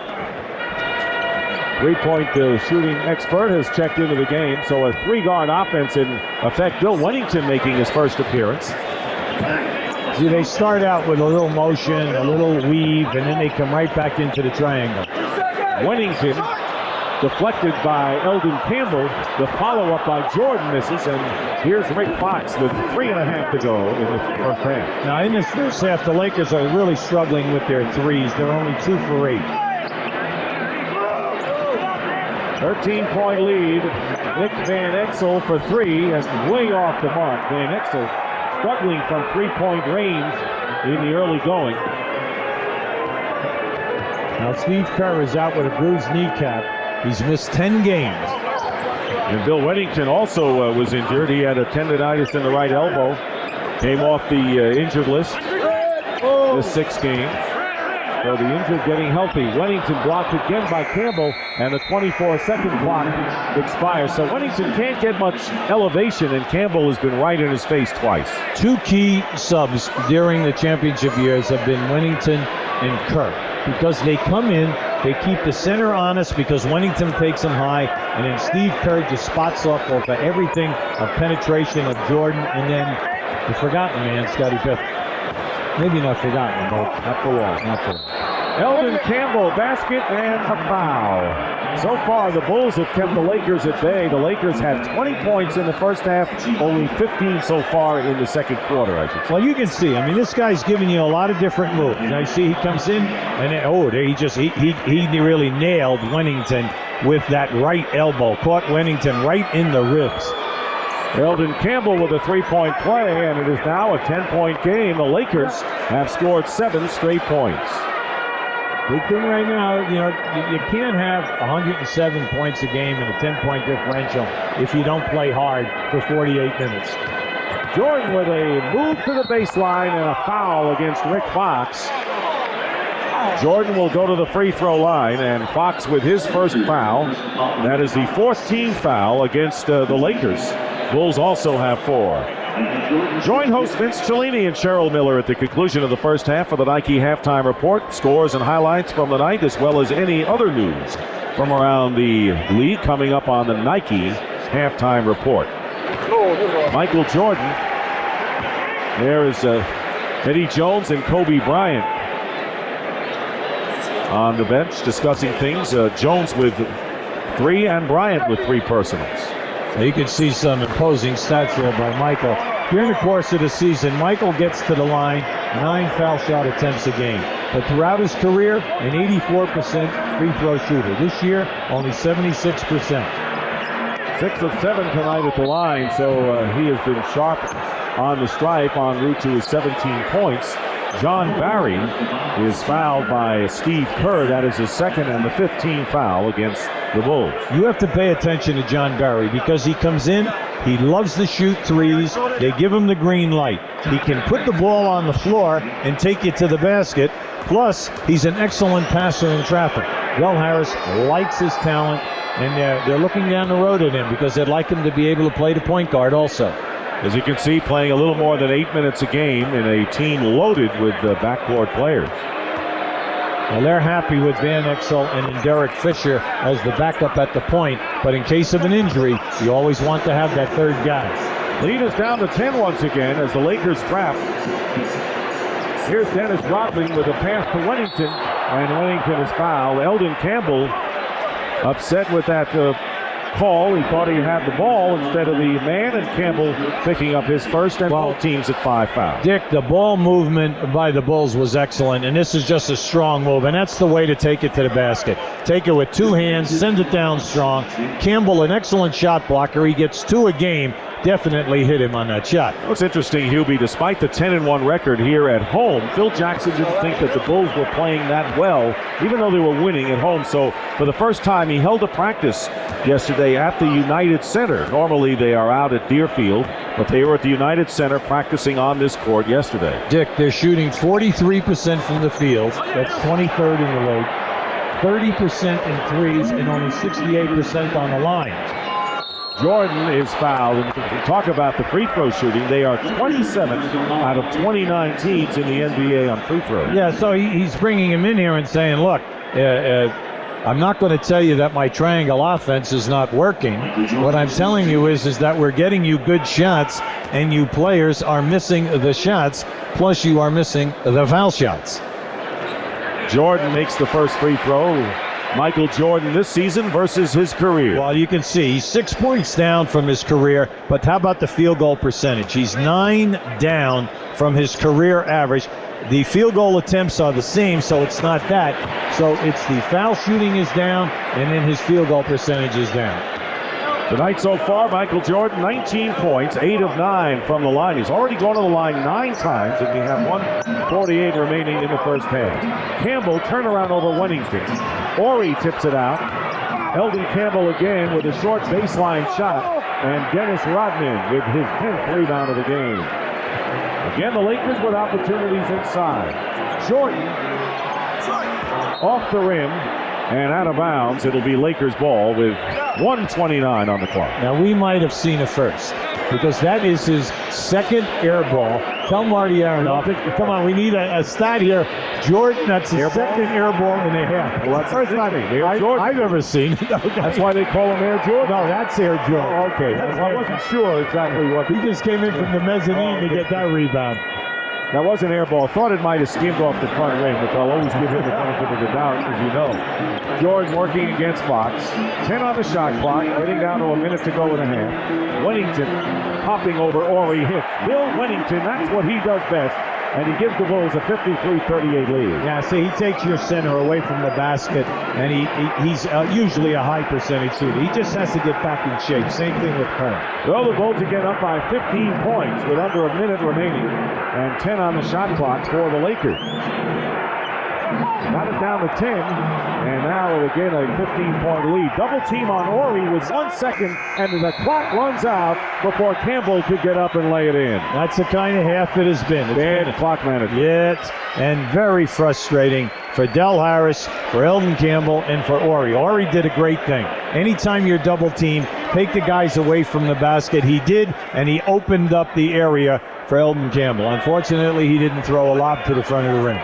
three-point shooting expert, has checked into the game, so a 3-guard offense in effect. Bill Wennington making his first appearance. See, they start out with a little motion, a little weave, and then they come right back into the triangle. Wennington deflected by Eldon Campbell. The follow-up by Jordan misses, and here's Rick Fox with 3.5 to go in the first half. Now, in this first half, the Lakers are really struggling with their threes. They're only 2 for 8. 13-point lead. Nick Van Exel for 3, and way off the mark. Van Exel struggling from 3-point range in the early going. Now Steve Kerr is out with a bruised kneecap. He's missed 10 games. And Bill Wennington also was injured. He had a tendonitis in the right elbow. Came off the injured list the 6 games. So the injured getting healthy. Wennington blocked again by Campbell, and the 24-second clock expires. So Wennington can't get much elevation, and Campbell has been right in his face twice. 2 key subs during the championship years have been Wennington and Kerr, because they come in, they keep the center honest because Wennington takes them high, and then Steve Kerr just spots off of everything of penetration of Jordan, and then the forgotten man, Scottie Pippen. Maybe not forgotten, but not for long, not for long. Eldon Campbell, basket and a foul. So far, the Bulls have kept the Lakers at bay. The Lakers had 20 points in the first half, only 15 so far in the second quarter, I should say. Well, you can see, I mean, this guy's giving you a lot of different moves. Now, you see he comes in, and he really nailed Wennington with that right elbow. Caught Wennington right in the ribs. Eldon Campbell with a 3-point play, and it is now a 10-point game. The Lakers have scored 7 straight points. Big thing right now, you can't have 107 points a game and a 10-point differential if you don't play hard for 48 minutes. Jordan with a move to the baseline and a foul against Rick Fox. Jordan will go to the free throw line, and Fox with his first foul. That is the 4th team foul against the Lakers. Bulls also have 4. Join host Vince Cellini and Cheryl Miller at the conclusion of the first half for the Nike Halftime Report. Scores and highlights from the night, as well as any other news from around the league, coming up on the Nike Halftime Report. Michael Jordan. There is Eddie Jones and Kobe Bryant on the bench discussing things. Jones with 3 and Bryant with 3 personals. You can see some imposing stats there by Michael. During the course of the season, Michael gets to the line 9 foul shot attempts a game. But throughout his career, an 84% free throw shooter. This year, only 76%. 6 of 7 tonight at the line, so he has been sharp on the stripe en route to his 17 points. John Barry is fouled by Steve Kerr. That is his 2nd and the 15th foul against the Bulls. You have to pay attention to John Barry because he comes in, he loves to shoot threes. They give him the green light. He can put the ball on the floor and take you to the basket. Plus, he's an excellent passer in traffic. Del Harris likes his talent, and they're looking down the road at him because they'd like him to be able to play the point guard also. As you can see, playing a little more than 8 minutes a game in a team loaded with backcourt players. Well, they're happy with Van Exel and Derek Fisher as the backup at the point, but in case of an injury, you always want to have that third guy. Lead is down to 10 once again as the Lakers trap. Here's Dennis Rodman with a pass to Wennington, and Wennington is fouled. Eldon Campbell upset with that call. He thought he had the ball instead of the man, and Campbell picking up his first, and both teams at 5 fouls. Dick, the ball movement by the Bulls was excellent, and this is just a strong move, and that's the way to take it to the basket. Take it with 2 hands, send it down strong. Campbell, an excellent shot blocker. He gets 2 a game. Definitely hit him on that shot. What's interesting, Hubie, despite the 10-1 record here at home, Phil Jackson didn't think that the Bulls were playing that well, even though they were winning at home. So for the first time, he held a practice yesterday at the United Center. Normally they are out at Deerfield, but they were at the United Center practicing on this court yesterday. Dick, they're shooting 43% from the field. That's 23rd in the league. 30% in threes and only 68% on the line. Jordan is fouled. And talk about the free throw shooting. They are 27th out of 29 teams in the NBA on free throws. Yeah, so he's bringing him in here and saying, look, I'm not going to tell you that my triangle offense is not working. What I'm telling you is that we're getting you good shots, and you players are missing the shots, plus you are missing the foul shots. Jordan makes the first free throw. Michael Jordan this season versus his career. Well, you can see he's 6 points down from his career, but how about the field goal percentage? He's 9 down from his career average. The field goal attempts are the same, so it's not that. So it's the foul shooting is down, and then his field goal percentage is down. Tonight so far, Michael Jordan, 19 points, 8 of 9 from the line. He's already gone to the line 9 times, and we have 1:48 remaining in the first half. Campbell, turnaround over Wennington. Horry tips it out. Eldon Campbell again with a short baseline shot, and Dennis Rodman with his 10th rebound of the game. Again, the Lakers with opportunities inside. Jordan off the rim and out of bounds. It'll be Lakers ball with 1:29 on the clock. Now, we might have seen it first because that is his second air ball. Tell Marty Aronoff, come on, we need a stat here. Jordan, that's his second air ball and a half. Well, that's the first time I've ever seen it. Okay. That's why they call him Air Jordan? No, that's Air Jordan. Oh, okay. I wasn't sure exactly what. He just came in from the mezzanine to get that rebound. That was an air ball. Thought it might have skimmed off the front rim, which I'll always give him the benefit of the doubt, as you know. Jordan working against Fox. 10 on the shot clock, getting down to a minute to go and a half. Wennington popping over Horry hits. Bill Wennington, that's what he does best. And he gives the Bulls a 53-38 lead. Yeah, see, he takes your center away from the basket, and he's usually a high percentage shooter. He just has to get back in shape. Same thing with Kerr. Well, the Bulls again up by 15 points with under a minute remaining, and 10 on the shot clock for the Lakers. Got it down to 10, and now again a 15-point lead. Double team on Horry with 1 second, and the clock runs out before Campbell could get up and lay it in. That's the kind of half it has been. Bad clock management. Yes, and very frustrating for Del Harris, for Eldon Campbell, and for Horry. Horry did a great thing. Anytime you're double team, take the guys away from the basket. He did, and he opened up the area for Eldon Campbell. Unfortunately, he didn't throw a lob to the front of the rim.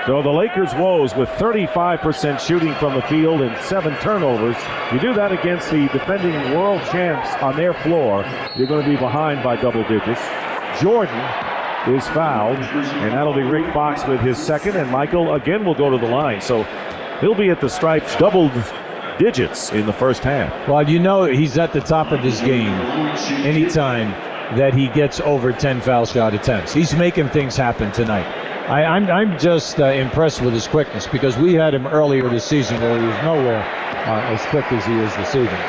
So the Lakers woes with 35% shooting from the field and 7 turnovers. You do that against the defending world champs on their floor, you're going to be behind by double digits. Jordan is fouled, and that'll be Rick Fox with his second, and Michael again will go to the line. So he'll be at the stripes double digits in the first half. Well, you know he's at the top of his game anytime that he gets over 10 foul shot attempts. He's making things happen tonight. I'm just impressed with his quickness because we had him earlier this season where he was nowhere as quick as he is this evening.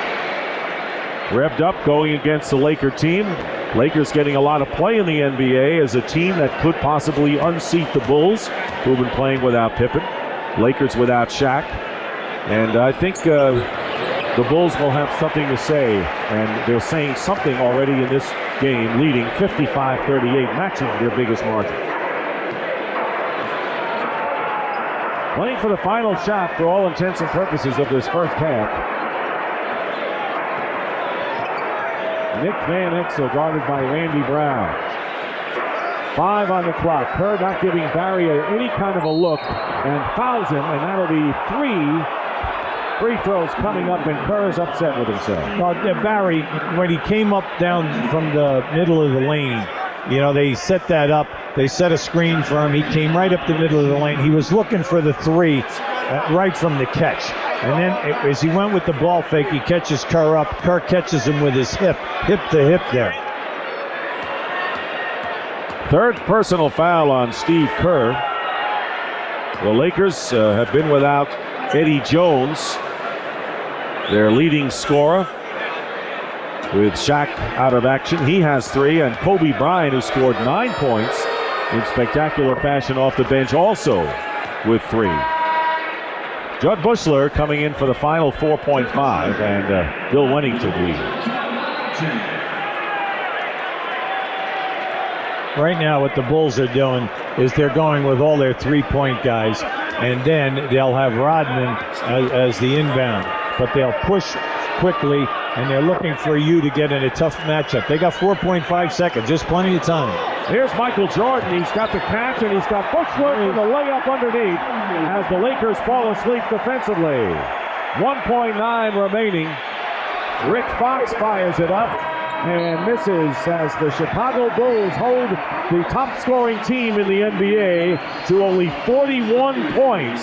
Revved up going against the Laker team. Lakers getting a lot of play in the NBA as a team that could possibly unseat the Bulls, who've been playing without Pippen. Lakers without Shaq. And I think the Bulls will have something to say, and they're saying something already in this game, leading 55-38, matching their biggest margin. Playing for the final shot for all intents and purposes of this first half. Nick Van Exel guarded by Randy Brown. 5 on the clock. Kerr not giving Barry any kind of a look and fouls him, and that'll be 3 free throws coming up, and Kerr is upset with himself. Well, Barry, when he came up down from the middle of the lane, you know, they set that up. They set a screen for him. He came right up the middle of the lane. He was looking for the 3 right from the catch. And then as he went with the ball fake, he catches Kerr up. Kerr catches him with his hip to hip there. Third personal foul on Steve Kerr. The Lakers have been without Eddie Jones, their leading scorer, with Shaq out of action. He has 3, and Kobe Bryant, who scored 9 points in spectacular fashion off the bench, also with 3. Judd Bushler coming in for the final 4.5, and Bill Wennington leads. Right now what the Bulls are doing is they're going with all their 3-point guys, and then they'll have Rodman as the inbound. But they'll push quickly, and they're looking for you to get in a tough matchup. They got 4.5 seconds, just plenty of time. Here's Michael Jordan. He's got the catch, and he's got Bushler with the layup underneath as the Lakers fall asleep defensively. 1.9 remaining. Rick Fox fires it up and misses as the Chicago Bulls hold the top-scoring team in the NBA to only 41 points.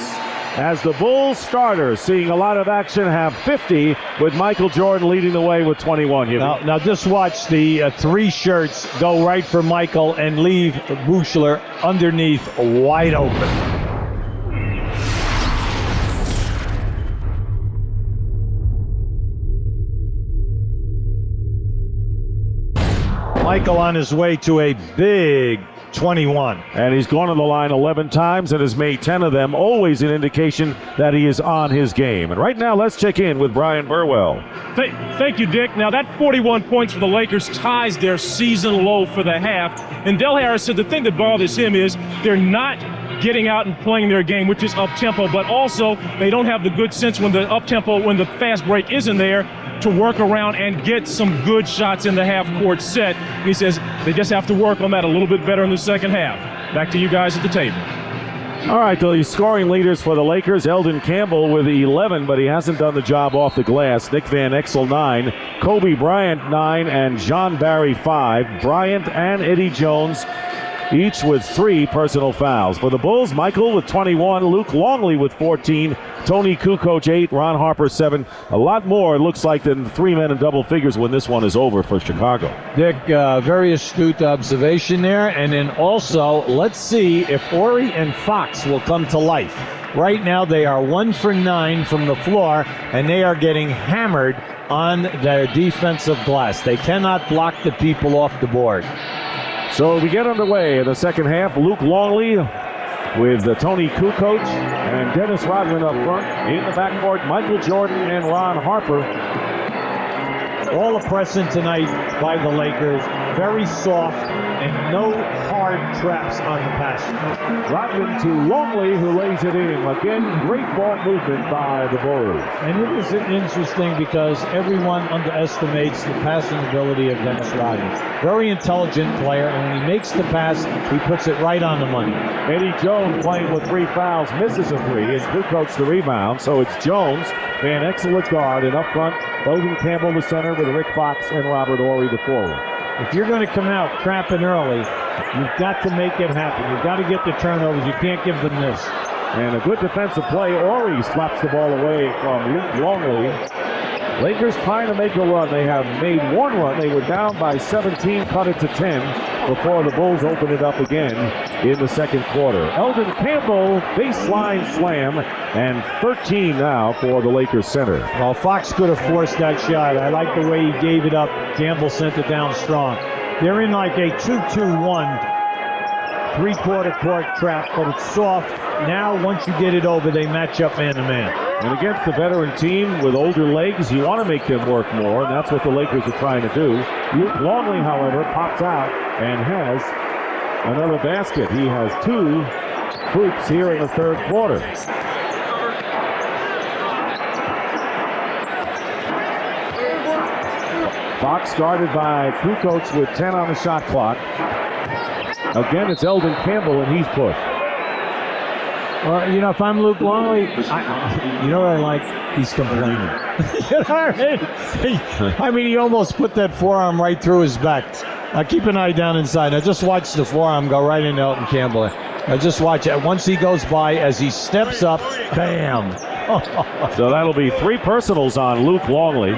As the Bulls starters, seeing a lot of action, have 50, with Michael Jordan leading the way with 21. Now just watch the 3 shirts go right for Michael and leave Bushler underneath wide open. Michael on his way to a big 21. And he's gone to the line 11 times and has made 10 of them, always an indication that he is on his game. And right now, let's check in with Brian Burwell. Thank you, Dick. Now, that 41 points for the Lakers ties their season low for the half. And Del Harris said the thing that bothers him is they're not getting out and playing their game, which is up-tempo, but also they don't have the good sense when the up-tempo, when the fast break isn't there, to work around and get some good shots in the half-court set. And he says they just have to work on that a little bit better in the second half. Back to you guys at the table. All right, the scoring leaders for the Lakers, Eldon Campbell with 11, but he hasn't done the job off the glass. Nick Van Exel, 9. Kobe Bryant, 9. And John Barry, 5. Bryant and Eddie Jones each with 3 personal fouls. For the Bulls, Michael with 21, Luke Longley with 14, Tony Kukoc 8, Ron Harper 7. A lot more, it looks like, than 3 men in double figures when this one is over for Chicago. Dick, very astute observation there. And then also, let's see if Horry and Fox will come to life. Right now, they are 1 for 9 from the floor, and they are getting hammered on their defensive glass. They cannot block the people off the board. So we get underway in the second half. Luke Longley with Tony Kukoc and Dennis Rodman up front. In the backcourt, Michael Jordan and Ron Harper. All a present tonight by the Lakers. Very soft and no hard traps on the pass. Rodman to Longley, who lays it in. Again, great ball movement by the Bulls. And it is interesting because everyone underestimates the passing ability of Dennis Rodman. Very intelligent player, and when he makes the pass, he puts it right on the money. Eddie Jones playing with 3 fouls, misses a 3, and Kukoc the rebound. So it's Jones, Van Exel at guard, and up front, Eldon Campbell the center with Rick Fox and Robert Horry the forward. If you're going to come out trapping early, you've got to make it happen. You've got to get the turnovers. You can't give them this. And a good defensive play. Horry slaps the ball away from Luke Longley. Lakers trying to make a run. They have made one run. They were down by 17, cut it to 10 before the Bulls opened it up again in the second quarter. Eldon Campbell, baseline slam, and 13 now for the Lakers center. Well, Fox could have forced that shot. I like the way he gave it up. Campbell sent it down strong. They're in like a 2-2-1 three-quarter court trap, but it's soft. Now, once you get it over, they match up man-to-man. And against the veteran team with older legs, you want to make them work more, and that's what the Lakers are trying to do. Luke Longley, however, pops out and has another basket. He has 2 hoops here in the third quarter. Fox guarded by Kukoc with 10 on the shot clock. Again, it's Eldon Campbell, and he's pushed. Well, you know, if I'm Luke Longley, you know what I like? He's complaining. You know what I mean? He almost put that forearm right through his back. Keep an eye down inside. Just watch the forearm go right into Eldon Campbell. Just watch it. Once he goes by, as he steps up, bam. So that'll be 3 personals on Luke Longley.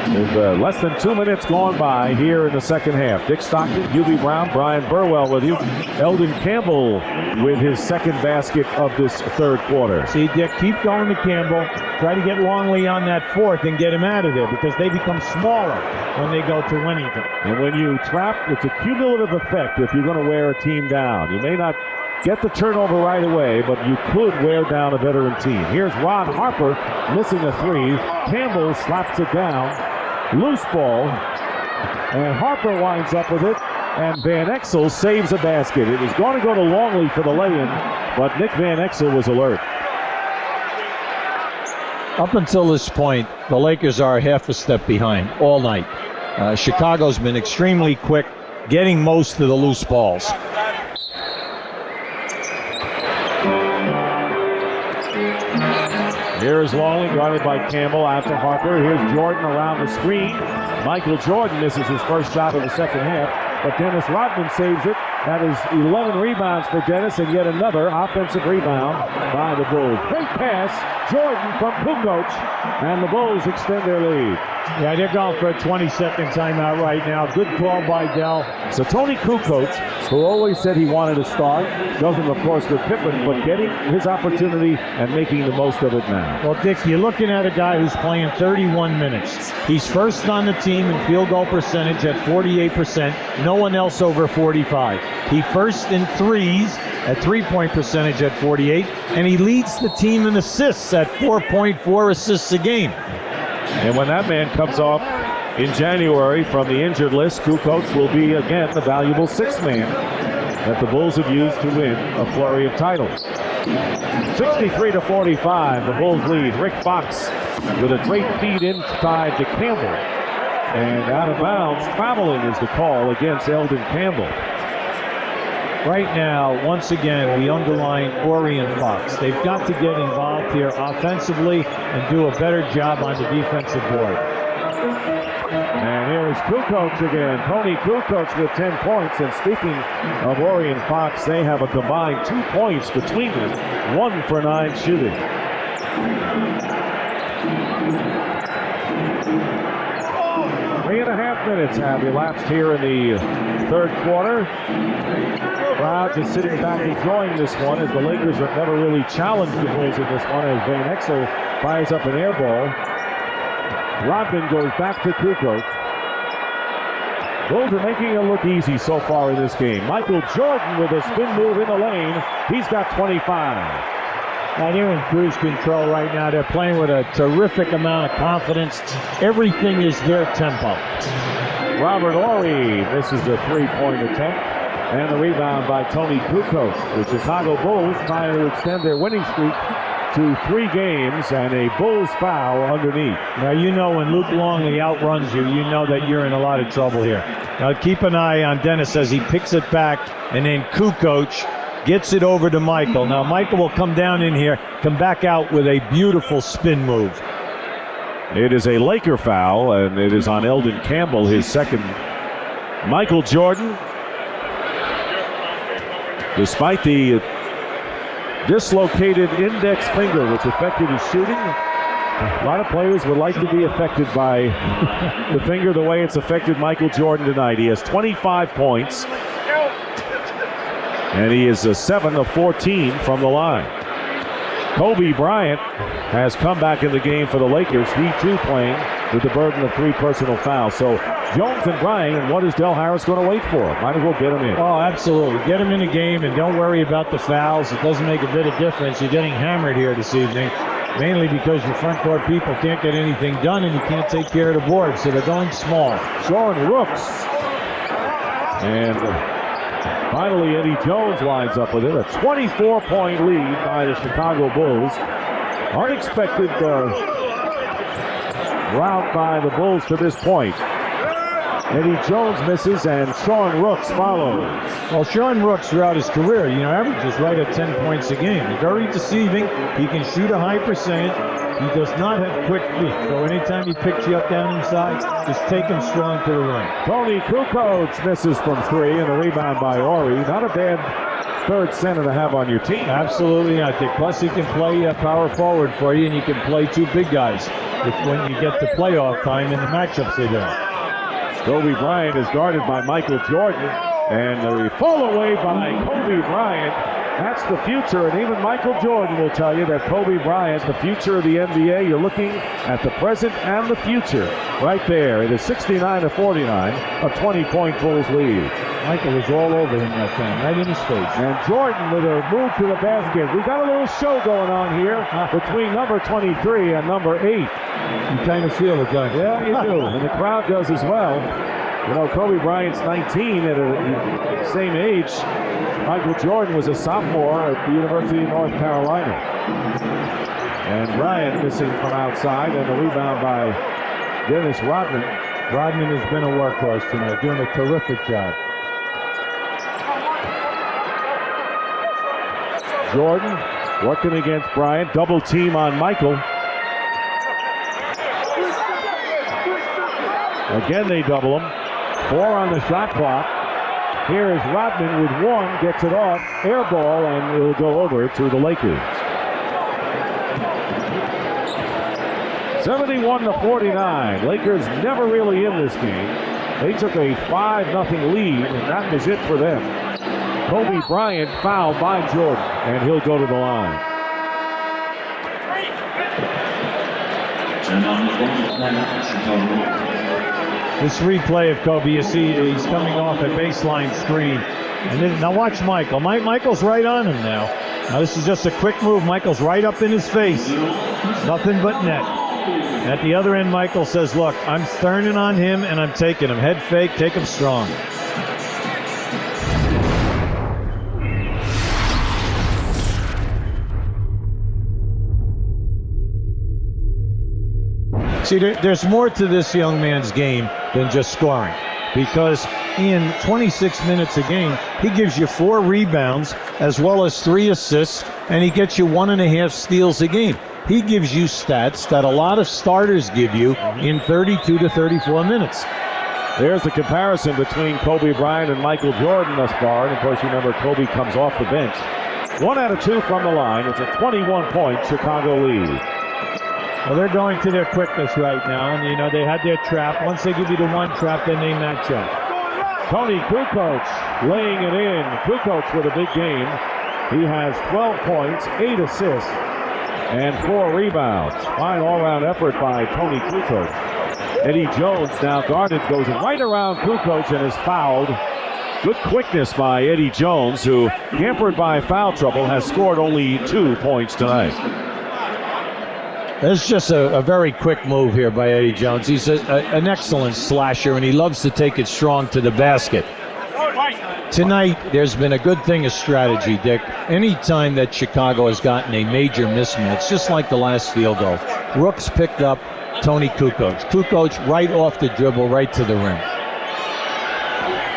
There's less than 2 minutes gone by here in the second half. Dick Stockton, Hubie Brown, Brian Burwell with you. Eldon Campbell with his second basket of this third quarter. See, Dick, keep going to Campbell. Try to get Longley on that fourth and get him out of there because they become smaller when they go to Winnington. And when you trap, it's a cumulative effect if you're going to wear a team down. You may not get the turnover right away, but you could wear down a veteran team. Here's Ron Harper missing a 3. Campbell slaps it down. Loose ball. And Harper winds up with it. And Van Exel saves a basket. It was going to go to Longley for the lay-in, but Nick Van Exel was alert. Up until this point, the Lakers are half a step behind all night. Chicago's been extremely quick, getting most of the loose balls. Here is Longley guarded by Campbell after Harper. Here's Jordan around the screen. Michael Jordan misses his first shot of the second half, but Dennis Rodman saves it, That is 11 rebounds for Dennis, and yet another offensive rebound by the Bulls. Great pass, Jordan from Kukoc, and the Bulls extend their lead. Yeah, they're going for a 20-second timeout right now. Good call by Dell. So Tony Kukoc, who always said he wanted to start, doesn't of course with Pippen, but getting his opportunity and making the most of it now. Well, Dick, you're looking at a guy who's playing 31 minutes. He's first on the team in field goal percentage at 48%. No one else over 45. He first in threes at three-point percentage at 48, and he leads the team in assists at 4.4 assists a game. And when that man comes off in January from the injured list, Kukoc will be again the valuable sixth man that the Bulls have used to win a flurry of titles. 63-45, the Bulls lead. Rick Fox with a great feed inside to Campbell. And out of bounds, traveling is the call against Eldon Campbell. Right now, once again, we underline Horry and Fox. They've got to get involved here offensively and do a better job on the defensive board. And here is Kukoc again. Tony Kukoc with 10 points. And speaking of Horry and Fox, they have a combined 2 points between them. 1 for 9 shooting. Three and a half minutes have elapsed here in the third quarter. Crowd just sitting back enjoying this one as the Lakers have never really challenged the Bulls in this one as Van Exel fires up an air ball. Rodman goes back to Kukoc. Bulls are making it look easy so far in this game. Michael Jordan with a spin move in the lane. He's got 25. Now they're in cruise control right now. They're playing with a terrific amount of confidence. Everything is their tempo. Robert Horry misses the three-point attempt. And the rebound by Tony Kukoc. The Chicago Bulls trying to extend their winning streak to 3 games, and a Bulls foul underneath. Now, you know when Luke Longley outruns you, you know that you're in a lot of trouble here. Now, keep an eye on Dennis as he picks it back, and then Kukoc gets it over to Michael. Now, Michael will come down in here, come back out with a beautiful spin move. It is a Laker foul, and it is on Eldon Campbell, his second. Michael Jordan, despite the dislocated index finger, which affected his shooting, a lot of players would like to be affected by the finger the way it's affected Michael Jordan tonight. He has 25 points, and he is 7 of 14 from the line. Kobe Bryant has come back in the game for the Lakers. He too playing with the burden of 3 personal fouls. So Jones and Bryant, and what is Del Harris going to wait for? Might as well get him in. Oh, absolutely. Get him in the game and don't worry about the fouls. It doesn't make a bit of difference. You're getting hammered here this evening, mainly because your front court people can't get anything done and you can't take care of the board, so they're going small. Sean Rooks. And finally, Eddie Jones lines up with it. A 24-point lead by the Chicago Bulls. Unexpected route by the Bulls to this point. Eddie Jones misses, and Sean Rooks follows. Well, Sean Rooks throughout his career, averages right at 10 points a game. Very deceiving. He can shoot a high percentage. He does not have quick feet. So anytime he picks you up down inside, just take him strong to the rim. Tony Kukoc misses from 3, and the rebound by Horry. Not a bad third center to have on your team. Absolutely not, Dick. Plus, he can play power forward for you, and you can play 2 big guys when you get to playoff time in the matchups they do. Kobe Bryant is guarded by Michael Jordan, and the fall away by Kobe Bryant. That's the future, and even Michael Jordan will tell you that Kobe Bryant, the future of the NBA, you're looking at the present and the future right there. It is 69-49, a 20-point Bulls lead. Michael was all over him that time, right in his face. And Jordan with a move to the basket. We've got a little show going on here between number 23 and number 8. You kind of feel it, don't you? Yeah, you do, and the crowd does as well. Kobe Bryant's 19 at the same age. Michael Jordan was a sophomore at the University of North Carolina. And Bryant missing from outside, and the rebound by Dennis Rodman. Rodman has been a workhorse tonight, doing a terrific job. Jordan working against Bryant, double team on Michael. Again, they double him. 4 on the shot clock. Here is Rodman with one, gets it off, air ball, and it'll go over to the Lakers. 71-49. Lakers never really in this game. They took a 5-0 lead, and that was it for them. Kobe Bryant fouled by Jordan, and he'll go to the line. This replay of Kobe, you see he's coming off a baseline screen. And then, now watch Michael. Michael's right on him now. Now this is just a quick move. Michael's right up in his face. Nothing but net. At the other end, Michael says, look, I'm turning on him and I'm taking him. Head fake, take him strong. See, there's more to this young man's game than just scoring, because in 26 minutes a game, he gives you 4 rebounds as well as 3 assists, and he gets you 1.5 steals a game. He gives you stats that a lot of starters give you in 32 to 34 minutes. There's the comparison between Kobe Bryant and Michael Jordan thus far. And of course, you remember Kobe comes off the bench. 1 out of 2 from the line. It's a 21-point Chicago lead. Well, they're going to their quickness right now, and you know they had their trap. Once they give you the one trap, then they match up. Tony Kukoc laying it in. Kukoc with a big game. He has 12 points, 8 assists, and 4 rebounds. Fine all-around effort by Tony Kukoc. Eddie Jones now guarded, goes right around Kukoc and is fouled. Good quickness by Eddie Jones, who, hampered by foul trouble, has scored only 2 points tonight. It's just a very quick move here by Eddie Jones. He's an excellent slasher, and he loves to take it strong to the basket. Tonight, there's been a good thing of strategy, Dick. Anytime that Chicago has gotten a major mismatch, just like the last field goal, Rooks picked up Tony Kukoc. Kukoc right off the dribble, right to the rim.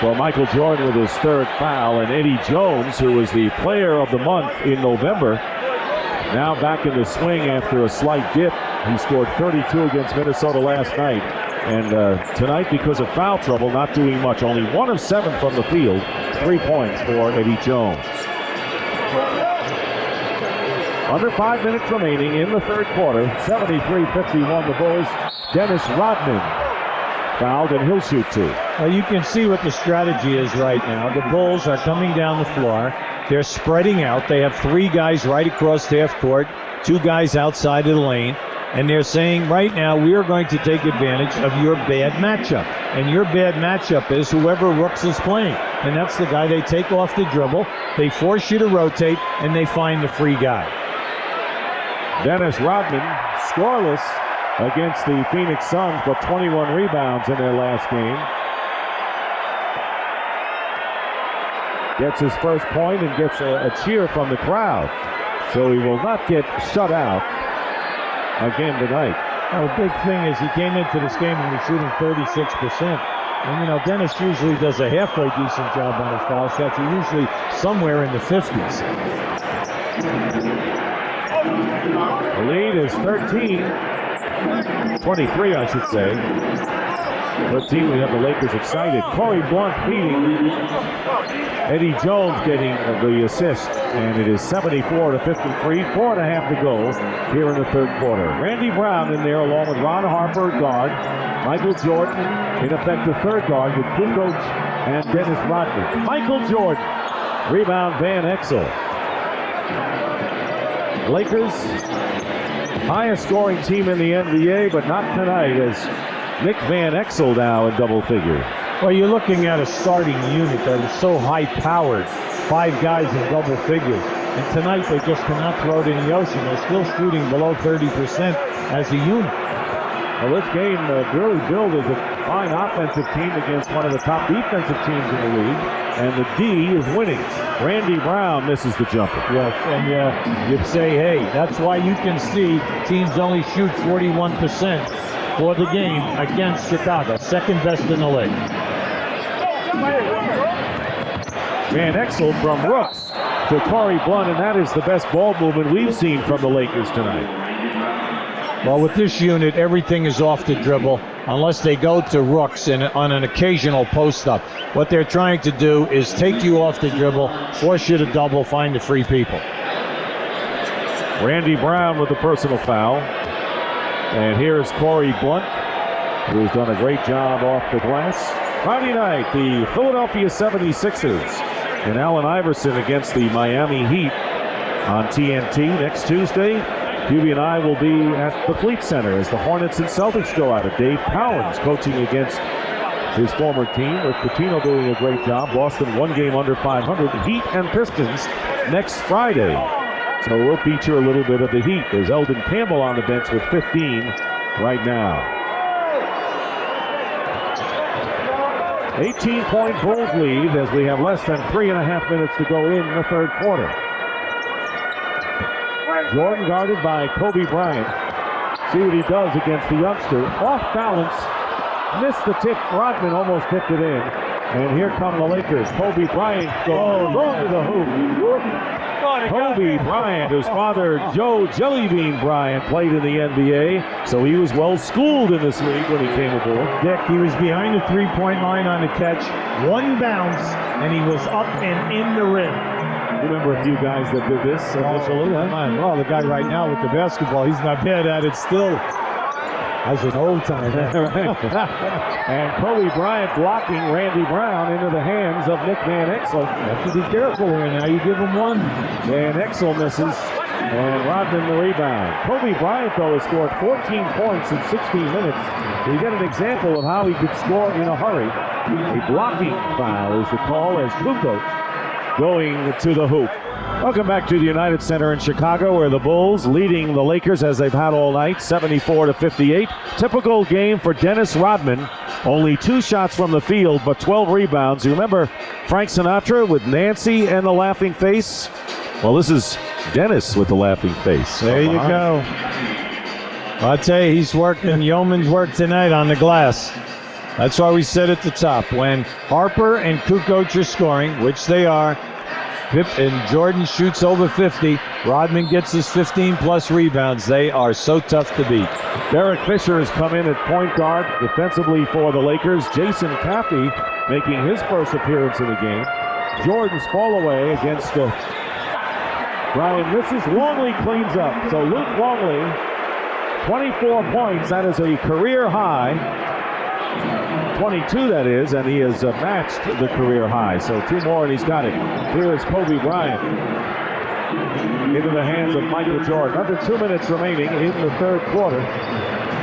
So Michael Jordan with his 3rd foul, and Eddie Jones, who was the player of the month in November, now back in the swing after a slight dip. He scored 32 against Minnesota last night. And tonight, because of foul trouble, not doing much. Only 1 of 7 from the field. 3 points for Eddie Jones. Under 5 minutes remaining in the 3rd quarter. 73-51 the Bulls. Dennis Rodman fouled, and he'll shoot 2. Well, you can see what the strategy is right now. The Bulls are coming down the floor. They're spreading out. They have 3 guys right across half court, 2 guys outside of the lane, and they're saying right now we are going to take advantage of your bad matchup. And your bad matchup is whoever Rooks is playing. And that's the guy they take off the dribble, they force you to rotate, and they find the free guy. Dennis Rodman scoreless against the Phoenix Suns, but 21 rebounds in their last game. Gets his first point and gets a cheer from the crowd. So he will not get shut out again tonight. Well, the big thing is he came into this game and was shooting 36%. And, you know, Dennis usually does a halfway decent job on his foul shots. He's usually somewhere in the 50s. The lead is 23, I should say. 13, we have the Lakers excited. Corey Blunt feeding. Eddie Jones getting the assist, and it is 74-53, 4.5 to go here in the 3rd quarter. Randy Brown in there along with Ron Harper, guard. Michael Jordan, in effect the 3rd guard with Kukoc and Dennis Rodman. Michael Jordan, rebound Van Exel. Lakers, highest scoring team in the NBA, but not tonight, as Nick Van Exel now in double figures. Well, you're looking at a starting unit that is so high-powered, 5 guys in double figures. And tonight they just cannot throw it in the ocean. They're still shooting below 30% as a unit. Well, this game really billed as a fine offensive team against one of the top defensive teams in the league. And the D is winning. Randy Brown misses the jumper. Yes, and you'd say, hey, that's why you can see teams only shoot 41% for the game against Chicago, 2nd best in the league. Van Exel from Rooks to Corey Blunt, and that is the best ball movement we've seen from the Lakers tonight. Well, with this unit, everything is off the dribble unless they go to rooks on an occasional post-up. What they're trying to do is take you off the dribble, force you to double, find the free people. Randy Brown with the personal foul. And here's Corey Blunt, who's done a great job off the glass. Friday night, the Philadelphia 76ers and Allen Iverson against the Miami Heat on TNT. Next Tuesday, QB and I will be at the Fleet Center as the Hornets and Celtics go at it. Dave Cowens coaching against his former team, with Pitino doing a great job. Boston 1 game under 500. Heat and Pistons next Friday. So we'll feature a little bit of the Heat. There's Eldon Campbell on the bench with 15 right now. 18-point Bulls lead as we have less than 3.5 minutes to go in the third quarter. Jordan guarded by Kobe Bryant. See what he does against the youngster. Off balance, missed the tip. Rodman almost tipped it in. And here come the Lakers. Kobe Bryant going to the hoop. Kobe Bryant, whose father, Joe Jellybean Bryant, played in the NBA, so he was well schooled in this league when he came aboard. Dick, he was behind the three-point line on the catch, one bounce, and he was up and in the rim. You remember a few guys that did this initially, huh? Well, the guy right now with the basketball, he's not bad at it still. As an old timer. And Kobe Bryant blocking Randy Brown into the hands of Nick Van Exel. Have to be careful here now. You give him one. Van Exel misses, and Rodman the rebound. Kobe Bryant, though, has scored 14 points in 16 minutes. So you get an example of how he could score in a hurry. A blocking foul is the call as Kukoc going to the hoop. Welcome back to the United Center in Chicago, where the Bulls leading the Lakers as they've had all night, 74-58. Typical game for Dennis Rodman. Only 2 shots from the field, but 12 rebounds. You remember Frank Sinatra with Nancy and the laughing face? Well, this is Dennis with the laughing face. There you go. I'll tell you, he's working yeoman's work tonight on the glass. That's why we said at the top, when Harper and Kukoc are scoring, which they are, and Jordan shoots over 50, Rodman gets his 15-plus rebounds. They are so tough to beat. Derek Fisher has come in at point guard defensively for the Lakers. Jason Caffey making his first appearance in the game. Jordan's fall away against Brian misses. Longley cleans up. So Luke Longley, 24 points. That is a career high. 22, that is, and he has matched the career high. So 2 more and he's got it. Here is Kobe Bryant into the hands of Michael Jordan. Under 2 minutes remaining in the third quarter.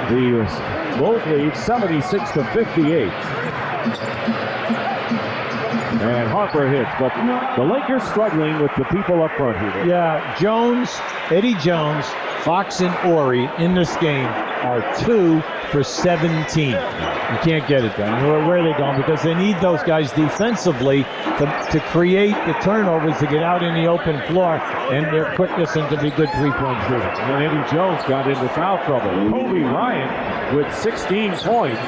The Bulls lead 76-58. And Harper hits, but the Lakers struggling with the people up front here. Yeah, Jones, Eddie Jones, Fox, and Ori in this game are 2 for 17. You can't get it done. Where are they going? Because they need those guys defensively to create the turnovers, to get out in the open floor, and their quickness and to be good three-point shooters. And Eddie Jones got into foul trouble. Kobe Bryant with 16 points,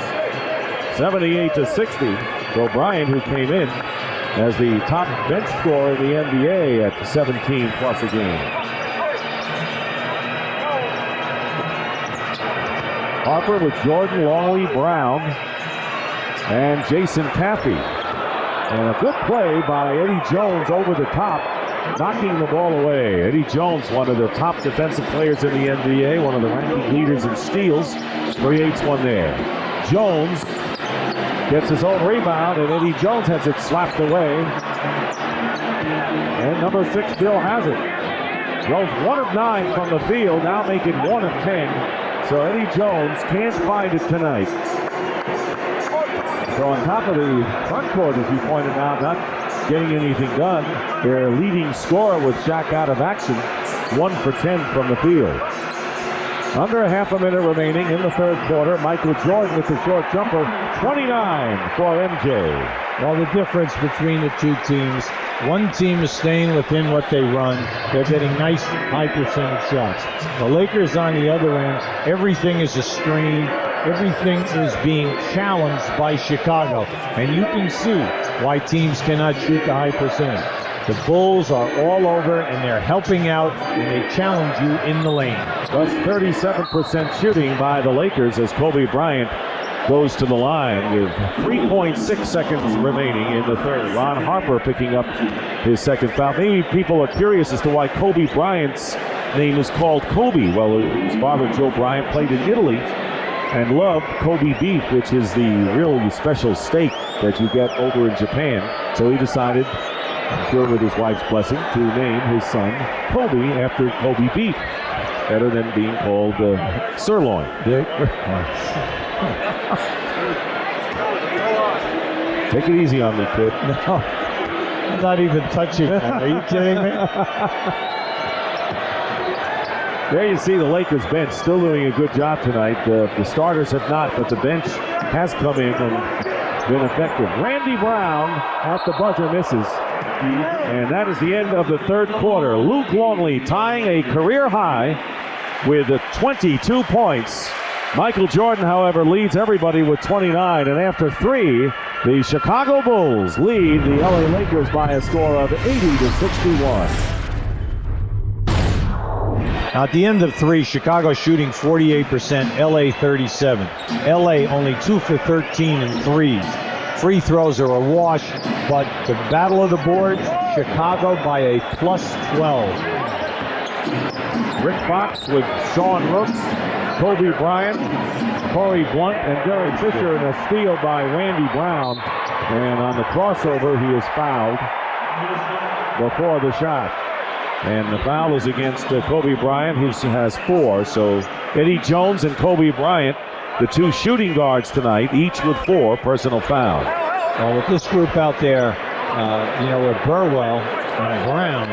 78-60. So Bryant, who came in as the top bench scorer in the NBA at 17 plus a game. Harper with Jordan, Longley, Brown, and Jason Caffey. And a good play by Eddie Jones over the top, knocking the ball away. Eddie Jones, one of the top defensive players in the NBA, one of the ranking leaders in steals, creates one there. Jones gets his own rebound, and Eddie Jones has it slapped away. And number 6 Bill has it. Jones 1 of 9 from the field, now making 1 of 10. So Eddie Jones can't find it tonight. So on top of the front court, as you pointed out, not getting anything done, their leading scorer with Shaq out of action, 1 for 10 from the field. Under a half a minute remaining in the third quarter. Michael Jordan with the short jumper, 29 for MJ. Well, the difference between the two teams, one team is staying within what they run. They're getting nice high percentage shots. The Lakers on the other end, everything is a strain. Everything is being challenged by Chicago. And you can see why teams cannot shoot the high percentage. The Bulls are all over, and they're helping out, and they challenge you in the lane. Plus 37% shooting by the Lakers as Kobe Bryant goes to the line with 3.6 seconds remaining in the third. Ron Harper picking up his second foul. Maybe people are curious as to why Kobe Bryant's name is called Kobe. Well, his father, Joe Bryant, played in Italy and loved Kobe beef, which is the really special steak that you get over in Japan. So he decided, I'm sure with his wife's blessing, to name his son Kobe after Kobe beef. Better than being called sirloin. Take it easy on me, kid. No, I'm not even touching that. Are you kidding me? There you see the Lakers bench still doing a good job tonight. The starters have not, but the bench has come in and been effective. Randy Brown at the buzzer misses. And that is the end of the third quarter. Luke Longley tying a career high with 22 points. Michael Jordan, however, leads everybody with 29. And after three, the Chicago Bulls lead the LA Lakers by a score of 80-61. At the end of three, Chicago shooting 48%, LA 37. LA only 2 for 13 in threes. Free throws are a wash, but the battle of the boards, Chicago by a plus 12. Rick Fox with Sean Rooks, Kobe Bryant, Corey Blunt, and Derek Fisher, and a steal by Randy Brown. And on the crossover, he is fouled before the shot. And the foul is against Kobe Bryant, who has 4. So Eddie Jones and Kobe Bryant, the two shooting guards tonight, each with 4 personal fouls. Well, with this group out there, with Burwell and Brown,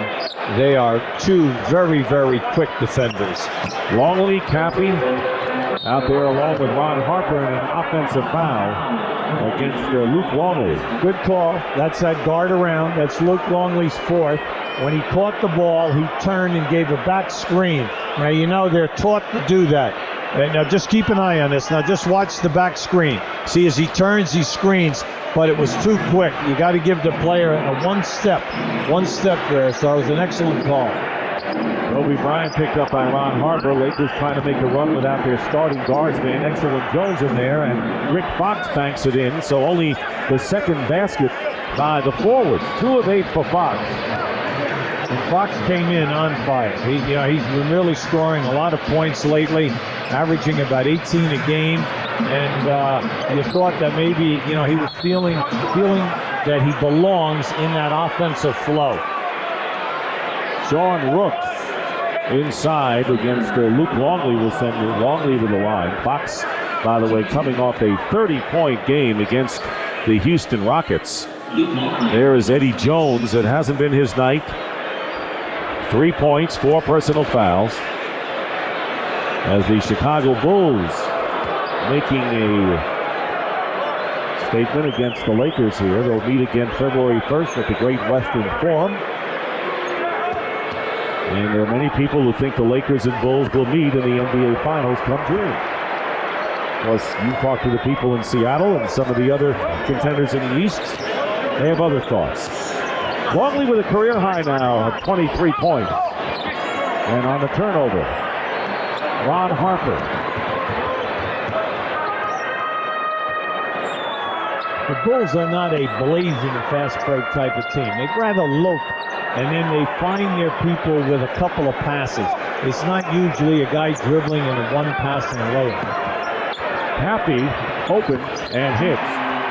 they are two very, very quick defenders. Longley, Cappy out there along with Ron Harper, and an offensive foul against Luke Longley. Good call. That's that guard around. That's Luke Longley's 4th. When he caught the ball, he turned and gave a back screen. Now, they're taught to do that. And now just keep an eye on this. Now just watch the back screen. See, as he turns, he screens, but it was too quick. You got to give the player a one step there. So it was an excellent call. Kobe Bryant picked up by Ron Harper. Lakers trying to make a run without their starting guardsman. Excellent Jones in there, and Rick Fox banks it in. So only the second basket by the forwards. 2 of 8 for Fox. And Fox came in on fire. He's been really scoring a lot of points lately, averaging about 18 a game. And you thought that maybe he was feeling that he belongs in that offensive flow. Sean Rooks inside against Luke Longley will send Longley to the line. Fox, by the way, coming off a 30-point game against the Houston Rockets. There is Eddie Jones. It hasn't been his night. 3 points, 4 personal fouls. As the Chicago Bulls making a statement against the Lakers here. They'll meet again February 1st at the Great Western Forum. And there are many people who think the Lakers and Bulls will meet in the NBA Finals come June. Plus, you talk to the people in Seattle and some of the other contenders in the East, they have other thoughts. Longley with a career high now of 23 points. And on the turnover, Ron Harper. The Bulls are not a blazing fast break type of team. They'd rather lope, and then they find their people with a couple of passes. It's not usually a guy dribbling and a one pass and a layup. Cappy open and hits.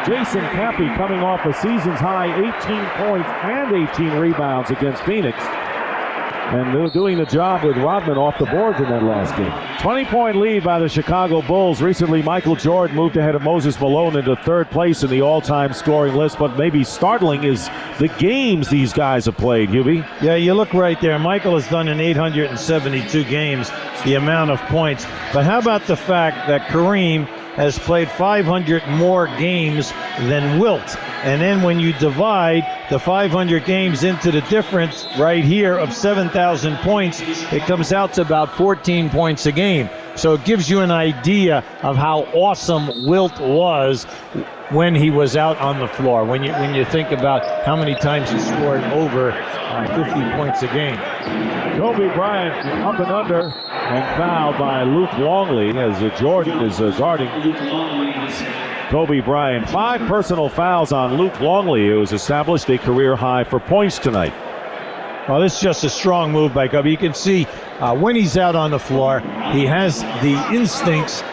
Jason Cappy coming off a season's high 18 points and 18 rebounds against Phoenix. And they're doing the job with Rodman off the boards in that last game. 20-point lead by the Chicago Bulls. Recently, Michael Jordan moved ahead of Moses Malone into 3rd place in the all-time scoring list. But maybe startling is the games these guys have played, Hubie. Yeah, you look right there. Michael has done in 872 games the amount of points. But how about the fact that Kareem has played 500 more games than Wilt? And then when you divide the 500 games into the difference right here of 7,000 points, it comes out to about 14 points a game. So it gives you an idea of how awesome Wilt was when he was out on the floor. When you think about how many times he scored over 50 points a game. Kobe Bryant up and under and fouled by Luke Longley as Jordan is guarding Kobe Bryant. 5 personal fouls on Luke Longley, who has established a career high for points tonight. Well, this is just a strong move by Kobe. You can see when he's out on the floor, he has the instincts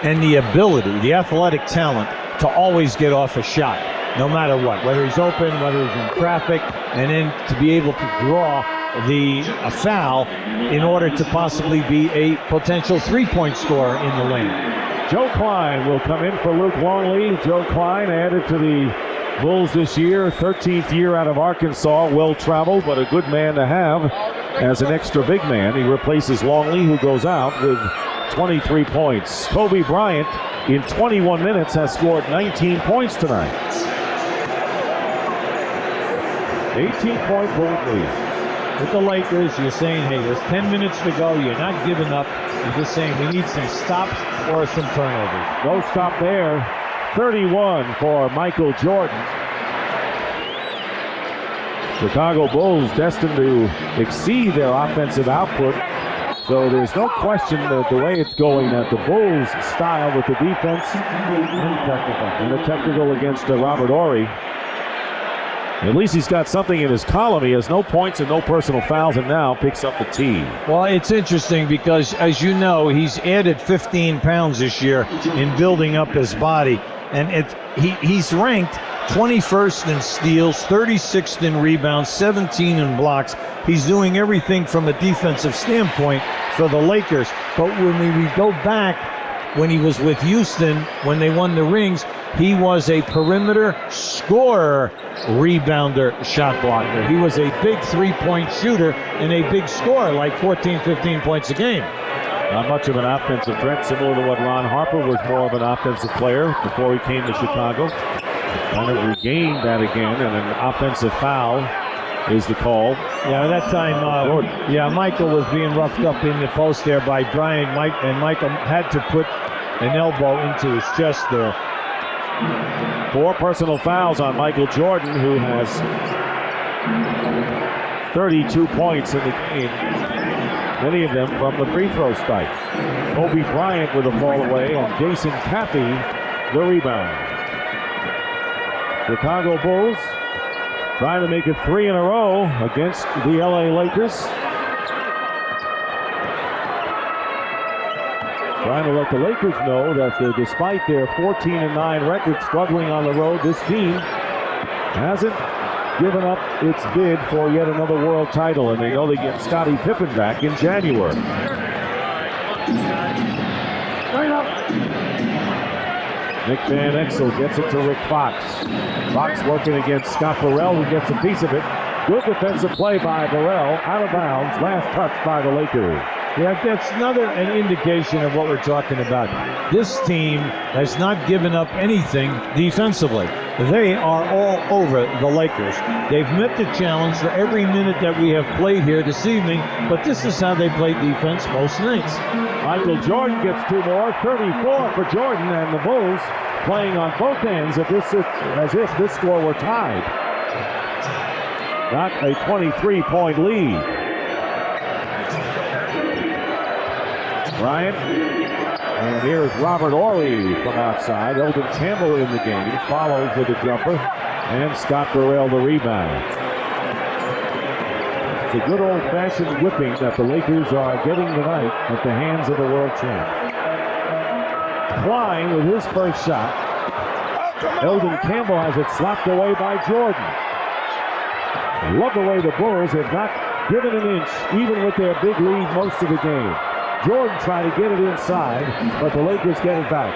and the ability, the athletic talent to always get off a shot, no matter what, whether he's open, whether he's in traffic, and then to be able to draw a foul in order to possibly be a potential three-point scorer in the lane. Joe Klein will come in for Luke Longley. Joe Klein added to the Bulls this year, 13th year out of Arkansas, well-traveled, but a good man to have as an extra big man. He replaces Longley, who goes out with 23 points. Kobe Bryant, in 21 minutes, has scored 19 points tonight. 18-point Bulls lead. With the Lakers, you're saying, hey, there's 10 minutes to go. You're not giving up. You're just saying we need some stops or some turnovers. No stop there. 31 for Michael Jordan. Chicago Bulls destined to exceed their offensive output. So there's no question that the way it's going, that the Bulls' style with the defense and the technical against Robert Horry. At least he's got something in his column. He has no points and no personal fouls, and now picks up the tee. Well, it's interesting because, as you know, he's added 15 pounds this year in building up his body. And he's ranked 21st in steals, 36th in rebounds, 17 in blocks. He's doing everything from a defensive standpoint for the Lakers. But when we go back, when he was with Houston, when they won the rings, he was a perimeter scorer, rebounder, shot blocker. He was a big three-point shooter and a big scorer, like 14, 15 points a game. Not much of an offensive threat, similar to what Ron Harper was, more of an offensive player before he came to Chicago. Kind of regained that again, and an offensive foul is the call. Yeah, at that time, Michael was being roughed up in the post there by Bryant, and Michael had to put an elbow into his chest there. 4 personal fouls on Michael Jordan, who has 32 points in the game. Many of them from the free throw strike. Kobe Bryant with a fall away, and Jason Caffey the rebound. Chicago Bulls trying to make it 3 in a row against the LA Lakers. Trying to let the Lakers know that despite their 14-9 record struggling on the road, this team hasn't given up its bid for yet another world title, and they know they get Scottie Pippen back in January. Nick Van Exel gets it to Rick Fox. Fox working against Scott Burrell, who gets a piece of it. Good defensive play by Burrell, out of bounds, last touch by the Lakers. Yeah, that's an indication of what we're talking about. This team has not given up anything defensively. They are all over the Lakers. They've met the challenge for every minute that we have played here this evening, but this is how they play defense most nights. Michael Jordan gets 2 more, 34 for Jordan, and the Bulls playing on both ends as if this score were tied. Got a 23-point lead. Bryant, and here's Robert Horry from outside. Eldon Campbell in the game, follows with a jumper, and Scott Burrell the rebound. It's a good old-fashioned whipping that the Lakers are getting tonight at the hands of the world champ. Klein with his first shot. Eldon Campbell has it slapped away by Jordan. I love the way the Bulls have not given an inch, even with their big lead most of the game. Jordan trying to get it inside, but the Lakers get it back.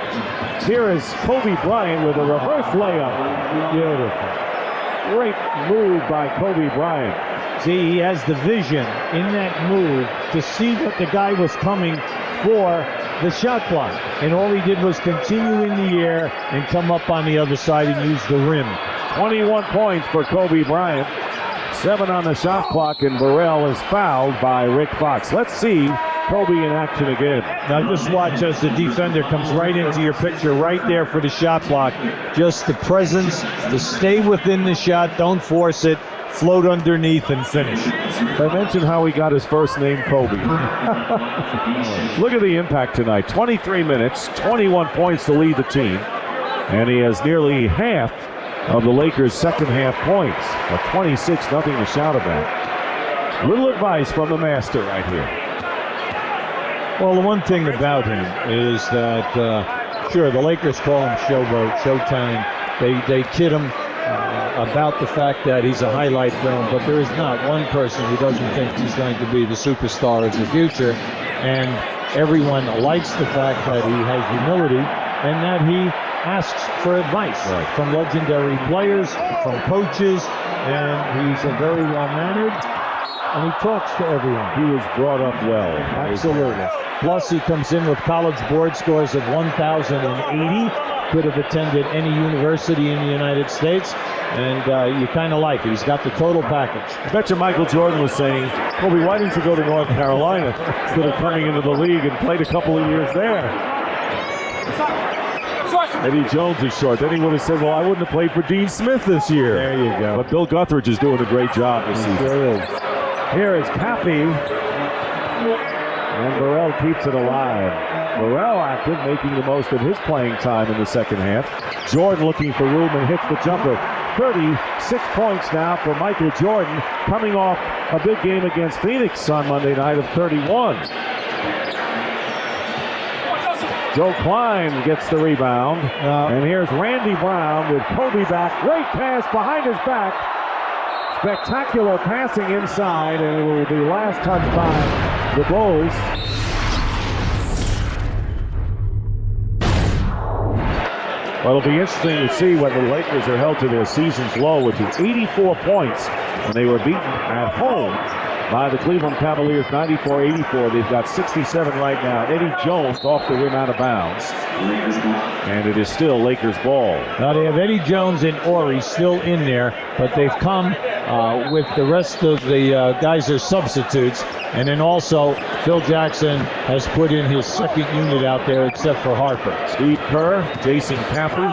Here is Kobe Bryant with a reverse layup. Beautiful. Great move by Kobe Bryant. See, he has the vision in that move to see that the guy was coming for the shot clock. And all he did was continue in the air and come up on the other side and use the rim 21 points for Kobe Bryant. 7 on the shot clock, and Burrell is fouled by Rick Fox. Let's see Kobe in action again. Now just watch as the defender comes right into your picture, right there for the shot block. Just the presence to stay within the shot, don't force it, float underneath and finish. I mentioned how he got his first name Kobe. Look at the impact tonight. 23 minutes, 21 points to lead the team. And he has nearly half of the Lakers' second half points. A 26-0 to shout about. Little advice from the master right here. Well, the one thing about him is that, sure, the Lakers call him Showboat, Showtime. They kid him about the fact that he's a highlight film, but there is not one person who doesn't think he's going to be the superstar of the future. And everyone likes the fact that he has humility and that he asks for advice from legendary players, from coaches, and he's a very well-mannered, and he talks to everyone. He was brought up well. Absolutely. Plus, he comes in with college board scores of 1,080. Could have attended any university in the United States, and you kind of like it. He's got the total package. I bet you Michael Jordan was saying, Kobe, why didn't you go to North Carolina instead of coming into the league and played a couple of years there? Eddie Jones is short. Then he would have said, well, I wouldn't have played for Dean Smith this year. There you go. But Bill Guthridge is doing a great job this season. Sure is. Here is Cappy. And Burrell keeps it alive. Burrell active, making the most of his playing time in the second half. Jordan looking for room and hits the jumper. 36 points now for Michael Jordan, coming off a big game against Phoenix on Monday night of 31. Joe Klein gets the rebound. And here's Randy Brown with Kobe back. Great pass behind his back. Spectacular passing inside, and it will be last touch by the Bulls. Well, it'll be interesting to see whether the Lakers are held to their season's low, which is 84 points when they were beaten at home by the Cleveland Cavaliers, 94-84. They've got 67 right now. Eddie Jones off the rim out of bounds. And it is still Lakers ball. Now they have Eddie Jones and Ori still in there, but they've come with the rest of the guys are substitutes. And then also, Phil Jackson has put in his second unit out there except for Harper. Steve Kerr, Jason Caffrey.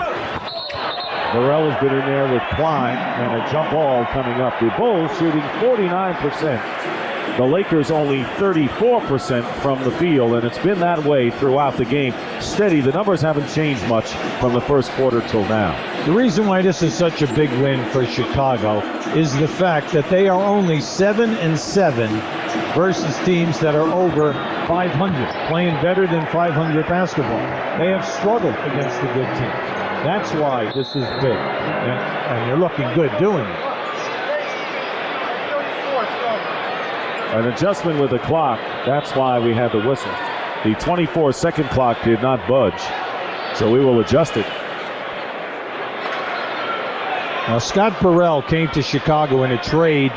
Burrell has been in there with Klein, and a jump ball coming up. The Bulls shooting 49%. The Lakers only 34% from the field, and it's been that way throughout the game. Steady. The numbers haven't changed much from the first quarter till now. The reason why this is such a big win for Chicago is the fact that they are only 7-7 versus teams that are over 500, playing better than 500 basketball. They have struggled against the good teams. That's why this is big, and you're looking good doing it. An adjustment with the clock. That's why we had the whistle. The 24-second clock did not budge, so we will adjust it. Now, Scott Burrell came to Chicago in a trade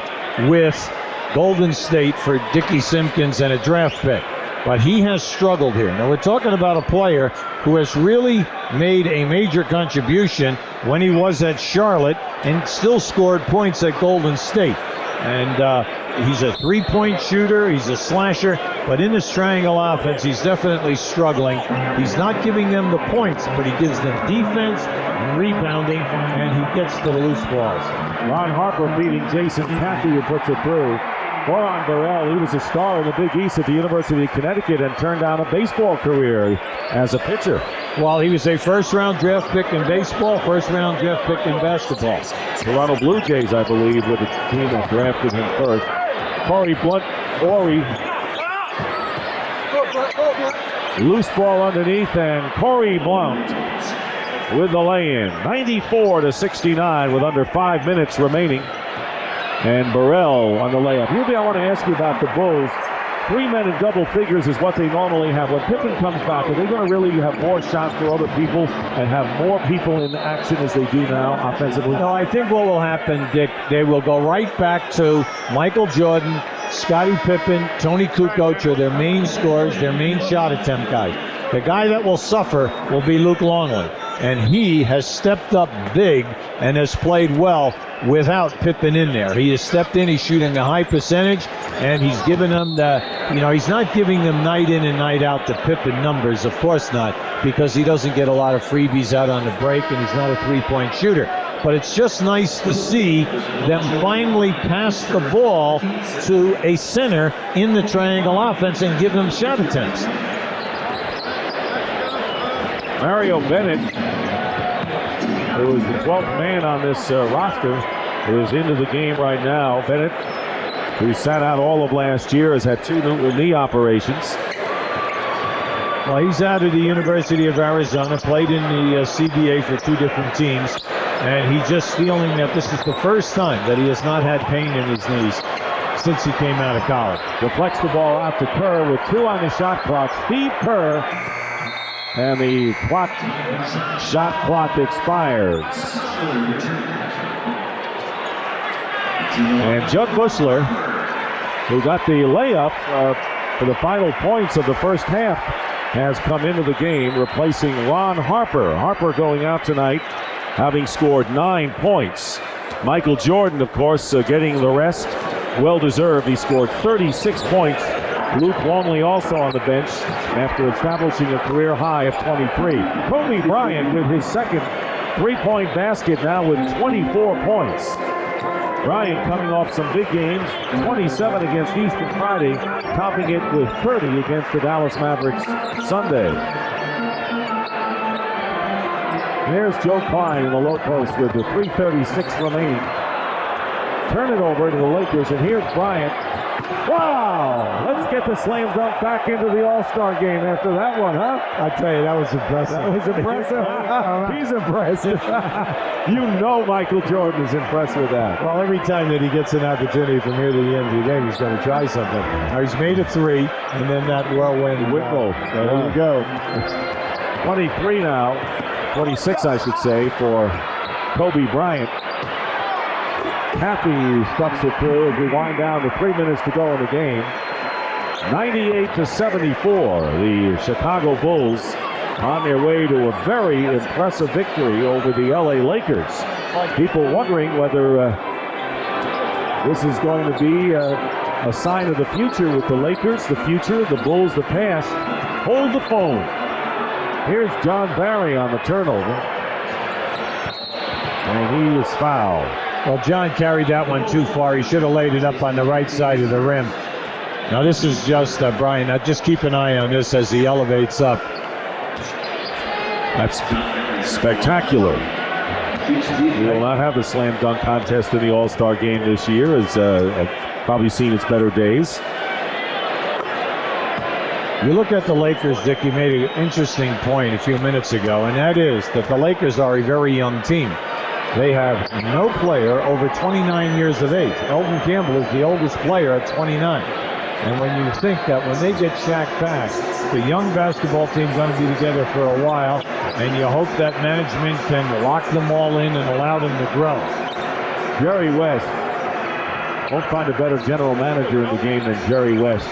with Golden State for Dickie Simpkins and a draft pick. But he has struggled here. Now, we're talking about a player who has really made a major contribution when he was at Charlotte and still scored points at Golden State. And he's a three-point shooter, he's a slasher, but in this triangle offense, he's definitely struggling. He's not giving them the points, but he gives them defense and rebounding, and he gets to the loose balls. Ron Harper beating Jason Caffrey, who puts it through. Boron Burrell, he was a star in the Big East at the University of Connecticut and turned down a baseball career as a pitcher. While he was a first-round draft pick in baseball, first-round draft pick in basketball. Toronto Blue Jays, I believe, with the team that drafted him first. Corey Blunt, Ori. Loose ball underneath, and Corey Blunt with the lay-in. 94-69 with under 5 minutes remaining. And Burrell on the layup. Here, I want to ask you about the Bulls. 3 men in double figures is what they normally have. When Pippen comes back, are they going to really have more shots for other people and have more people in action as they do now offensively? No, I think what will happen, Dick, they will go right back to Michael Jordan, Scottie Pippen, Tony Kukoc are their main scorers, their main shot attempt guys. The guy that will suffer will be Luke Longley. and he has stepped up big and has played well without Pippen in there. He has stepped in, he's shooting a high percentage, and he's given them he's not giving them night in and night out the Pippen numbers, of course not, because he doesn't get a lot of freebies out on the break, and he's not a three-point shooter. But it's just nice to see them finally pass the ball to a center in the triangle offense and give them shot attempts. Mario Bennett, who is the 12th man on this roster, is into the game right now. Bennett, who sat out all of last year, has had 2 knee operations. Well, he's out of the University of Arizona, played in the CBA for 2 different teams, and he's just feeling that this is the first time that he has not had pain in his knees since he came out of college. Deflects the ball out to Kerr with 2 on the shot clock. Steve Kerr, and the shot clock expires. And Jud Buechler, who got the layup for the final points of the first half, has come into the game, replacing Ron Harper. Harper going out tonight, having scored 9 points. Michael Jordan, of course, getting the rest. Well-deserved. He scored 36 points. Luke Longley also on the bench after establishing a career high of 23. Kobe Bryant with his second 3-point basket now with 24 points. Bryant coming off some big games, 27 against Houston Friday, topping it with 30 against the Dallas Mavericks Sunday. There's Joe Klein in the low post with the 3:36 remaining. Turn it over to the Lakers, and here's Bryant. Wow! Let's get the slam dunk back into the All-Star game after that one, huh? I tell you, that was impressive. That was impressive. He's impressive. You know Michael Jordan is impressed with that. Well, every time that he gets an opportunity from here to the end of the game, he's going to try something. Now, he's made a 3, and then that whirlwind Whitlow. There you go. 23 now. 26, I should say, for Kobe Bryant. Caffey stuffs it through as we wind down to 3 minutes to go in the game. 98-74. The Chicago Bulls on their way to a very impressive victory over the LA Lakers. People wondering whether this is going to be a sign of the future with the Lakers, the future, the Bulls, the past. Hold the phone. Here's John Barry on the turnover. And he is fouled. Well, John carried that one too far. He should have laid it up on the right side of the rim. Now, this is just, Brian, just keep an eye on this as he elevates up. That's spectacular. We will not have the slam dunk contest in the All-Star game this year, as I've probably seen its better days. You look at the Lakers, Dick, you made an interesting point a few minutes ago, and that is that the Lakers are a very young team. They have no player over 29 years of age. Elton Campbell is the oldest player at 29. And when you think that when they get Shaq back, the young basketball team's going to be together for a while, and you hope that management can lock them all in and allow them to grow. Jerry West. Won't find a better general manager in the game than Jerry West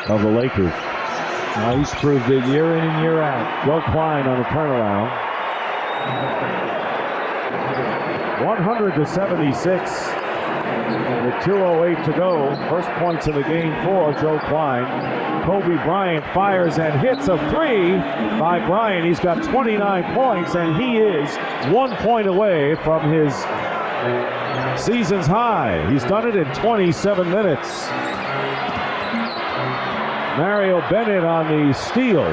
of the Lakers. Now, he's proved it year in and year out. Joe Klein on the turnaround. 100-76. With 2:08 to go. First points in the game for Joe Klein. Kobe Bryant fires and hits a 3 by Bryant. He's got 29 points, and he is 1 point away from his season's high. He's done it in 27 minutes. Mario Bennett on the steal.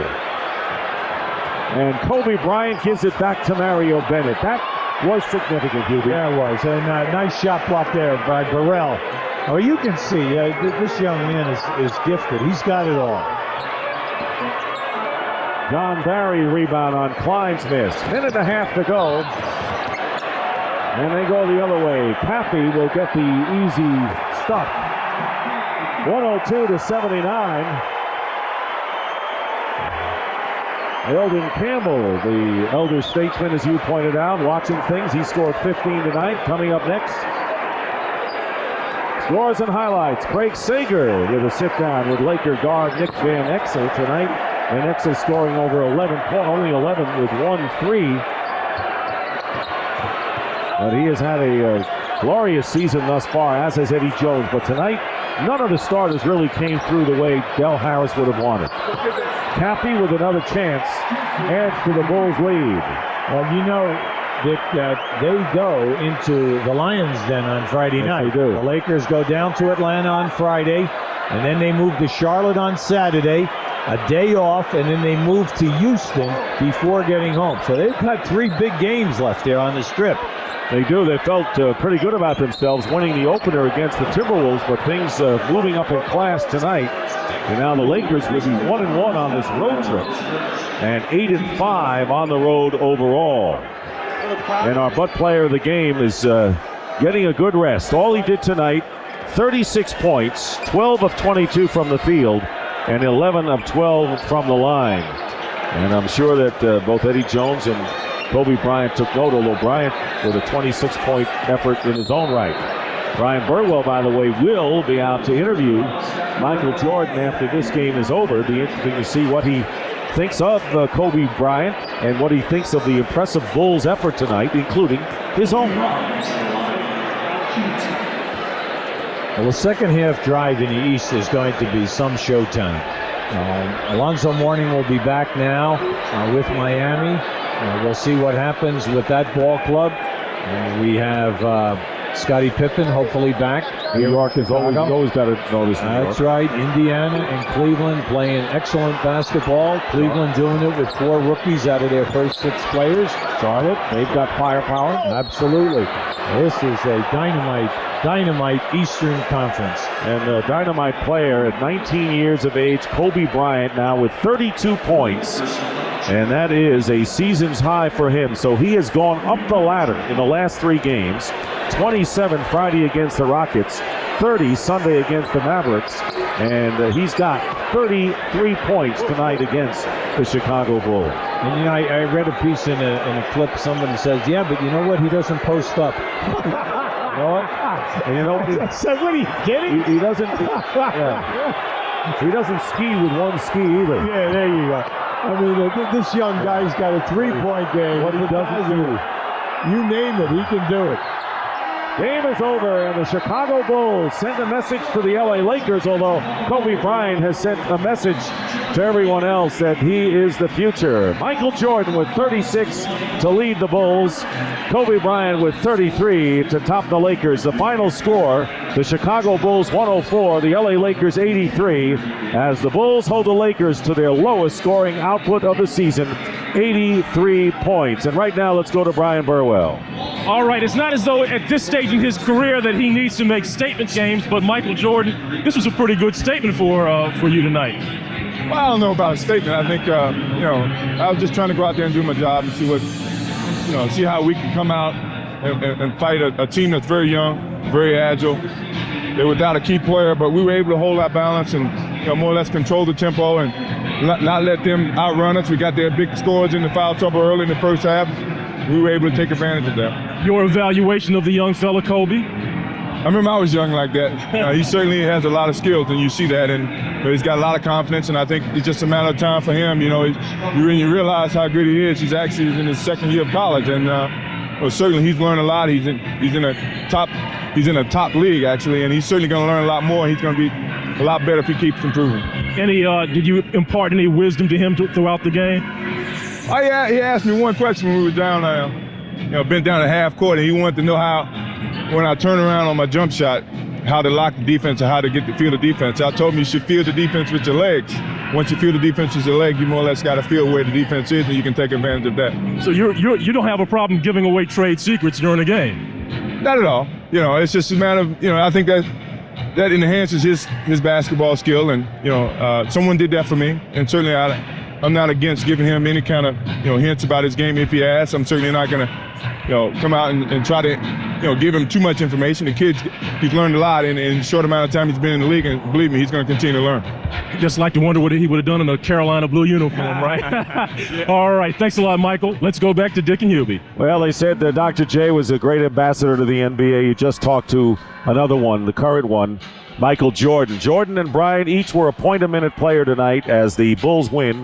And Kobe Bryant gives it back to Mario Bennett. That was significant, Hubie. Yeah, it was. And nice shot block there by Burrell. Oh, you can see this young man is gifted. He's got it all. John Barry rebound on Klein's miss. Minute and a half to go. And they go the other way. Caffey will get the easy stuff. 102-79. Elden Campbell, the elder statesman, as you pointed out, watching things. He scored 15 tonight. Coming up next, scores and highlights. Craig Sager with a sit-down with Laker guard Nick Van Exel tonight. Van Exel scoring over 11 points, only 11 with 1 3 But he has had a glorious season thus far, as has Eddie Jones. But tonight, none of the starters really came through the way Del Harris would have wanted. Cappy with another chance adds to the Bulls' lead. Well, you know, Dick, they go into the Lions Den on Friday night. They do. The Lakers go down to Atlanta on Friday, and then they move to Charlotte on Saturday, a day off, and then they move to Houston before getting home. So they've got 3 big games left there on the Strip. They do. They felt pretty good about themselves winning the opener against the Timberwolves, but things moving up in class tonight. And now the Lakers will be 1-1 on this road trip and 8-5 on the road overall. And our butt player of the game is getting a good rest. All he did tonight, 36 points, 12 of 22 from the field, and 11 of 12 from the line. And I'm sure that both Eddie Jones and Kobe Bryant took note, although Bryant with a 26-point effort in his own right. Brian Burwell, by the way, will be out to interview Michael Jordan after this game is over. It'll be interesting to see what he thinks of Kobe Bryant and what he thinks of the impressive Bulls' effort tonight, including his own. Well, the second half drive in the East is going to be some showtime. Alonzo Mourning will be back now with Miami. We'll see what happens with that ball club. We have Scottie Pippen hopefully back. New York is always got to notice. That's right. Indiana and Cleveland playing excellent basketball. Cleveland doing it with 4 rookies out of their first 6 players. Charlotte, they've got firepower. Absolutely. This is a dynamite Eastern Conference. And the dynamite player at 19 years of age, Kobe Bryant, now with 32 points. And that is a season's high for him. So he has gone up the ladder in the last 3 games. 27 Friday against the Rockets, 30 Sunday against the Mavericks, and he's got 33 points tonight against the Chicago Bulls. And you know, I read a piece in a clip. Somebody says, "Yeah, but you know what? He doesn't post up." You know what? And you know, what are you kidding? He doesn't. He doesn't ski with one ski either. Yeah, there you go. I mean, this young guy's got a 3-point game. What he doesn't do. You name it, he can do it. Game is over, and the Chicago Bulls send a message to the LA Lakers, although Kobe Bryant has sent a message to everyone else that he is the future. Michael Jordan with 36 to lead the Bulls. Kobe Bryant with 33 to top the Lakers. The final score, the Chicago Bulls 104, the LA Lakers 83, as the Bulls hold the Lakers to their lowest scoring output of the season, 83 points. And right now, let's go to Brian Burwell. All right, it's not as though at this stage in his career that he needs to make statement games, but Michael Jordan, this was a pretty good statement for you tonight. Well, I don't know about a statement. I think, I was just trying to go out there and do my job and see how we can come out and fight a team that's very young, very agile. They're without a key player, but we were able to hold our balance and more or less control the tempo and not let them outrun us. We got their big scores in the foul trouble early in the first half. We were able to take advantage of that. Your evaluation of the young fella, Kobe? I remember I was young like that. He certainly has a lot of skills, and you see that. But he's got a lot of confidence, and I think it's just a matter of time for him. When you realize how good he is, he's actually in his second year of college, and certainly he's learned a lot. He's in a top league actually, and he's certainly going to learn a lot more. He's going to be a lot better if he keeps improving. Did you impart any wisdom to him throughout the game? Oh yeah, he asked me one question when we were down, been down at half court, and he wanted to know how, when I turn around on my jump shot, how to lock the defense or how to get to feel the defense. I told him you should feel the defense with your legs. Once you feel the defense with your leg, you more or less got to feel where the defense is, and you can take advantage of that. So you don't have a problem giving away trade secrets during the game? Not at all. It's just a matter of, I think that enhances his basketball skill, and someone did that for me, and certainly I'm not against giving him any kind of hints about his game if he asks. I'm certainly not going to come out and try to give him too much information. The kid, he's learned a lot in a short amount of time he's been in the league, and believe me, he's going to continue to learn. Just like to wonder what he would have done in a Carolina blue uniform, right? Yeah. All right, thanks a lot, Michael. Let's go back to Dick and Hubie. Well, they said that Dr. J was a great ambassador to the NBA. You just talked to another one, the current one, Michael Jordan. Jordan and Bryant each were a point-a-minute player tonight as the Bulls win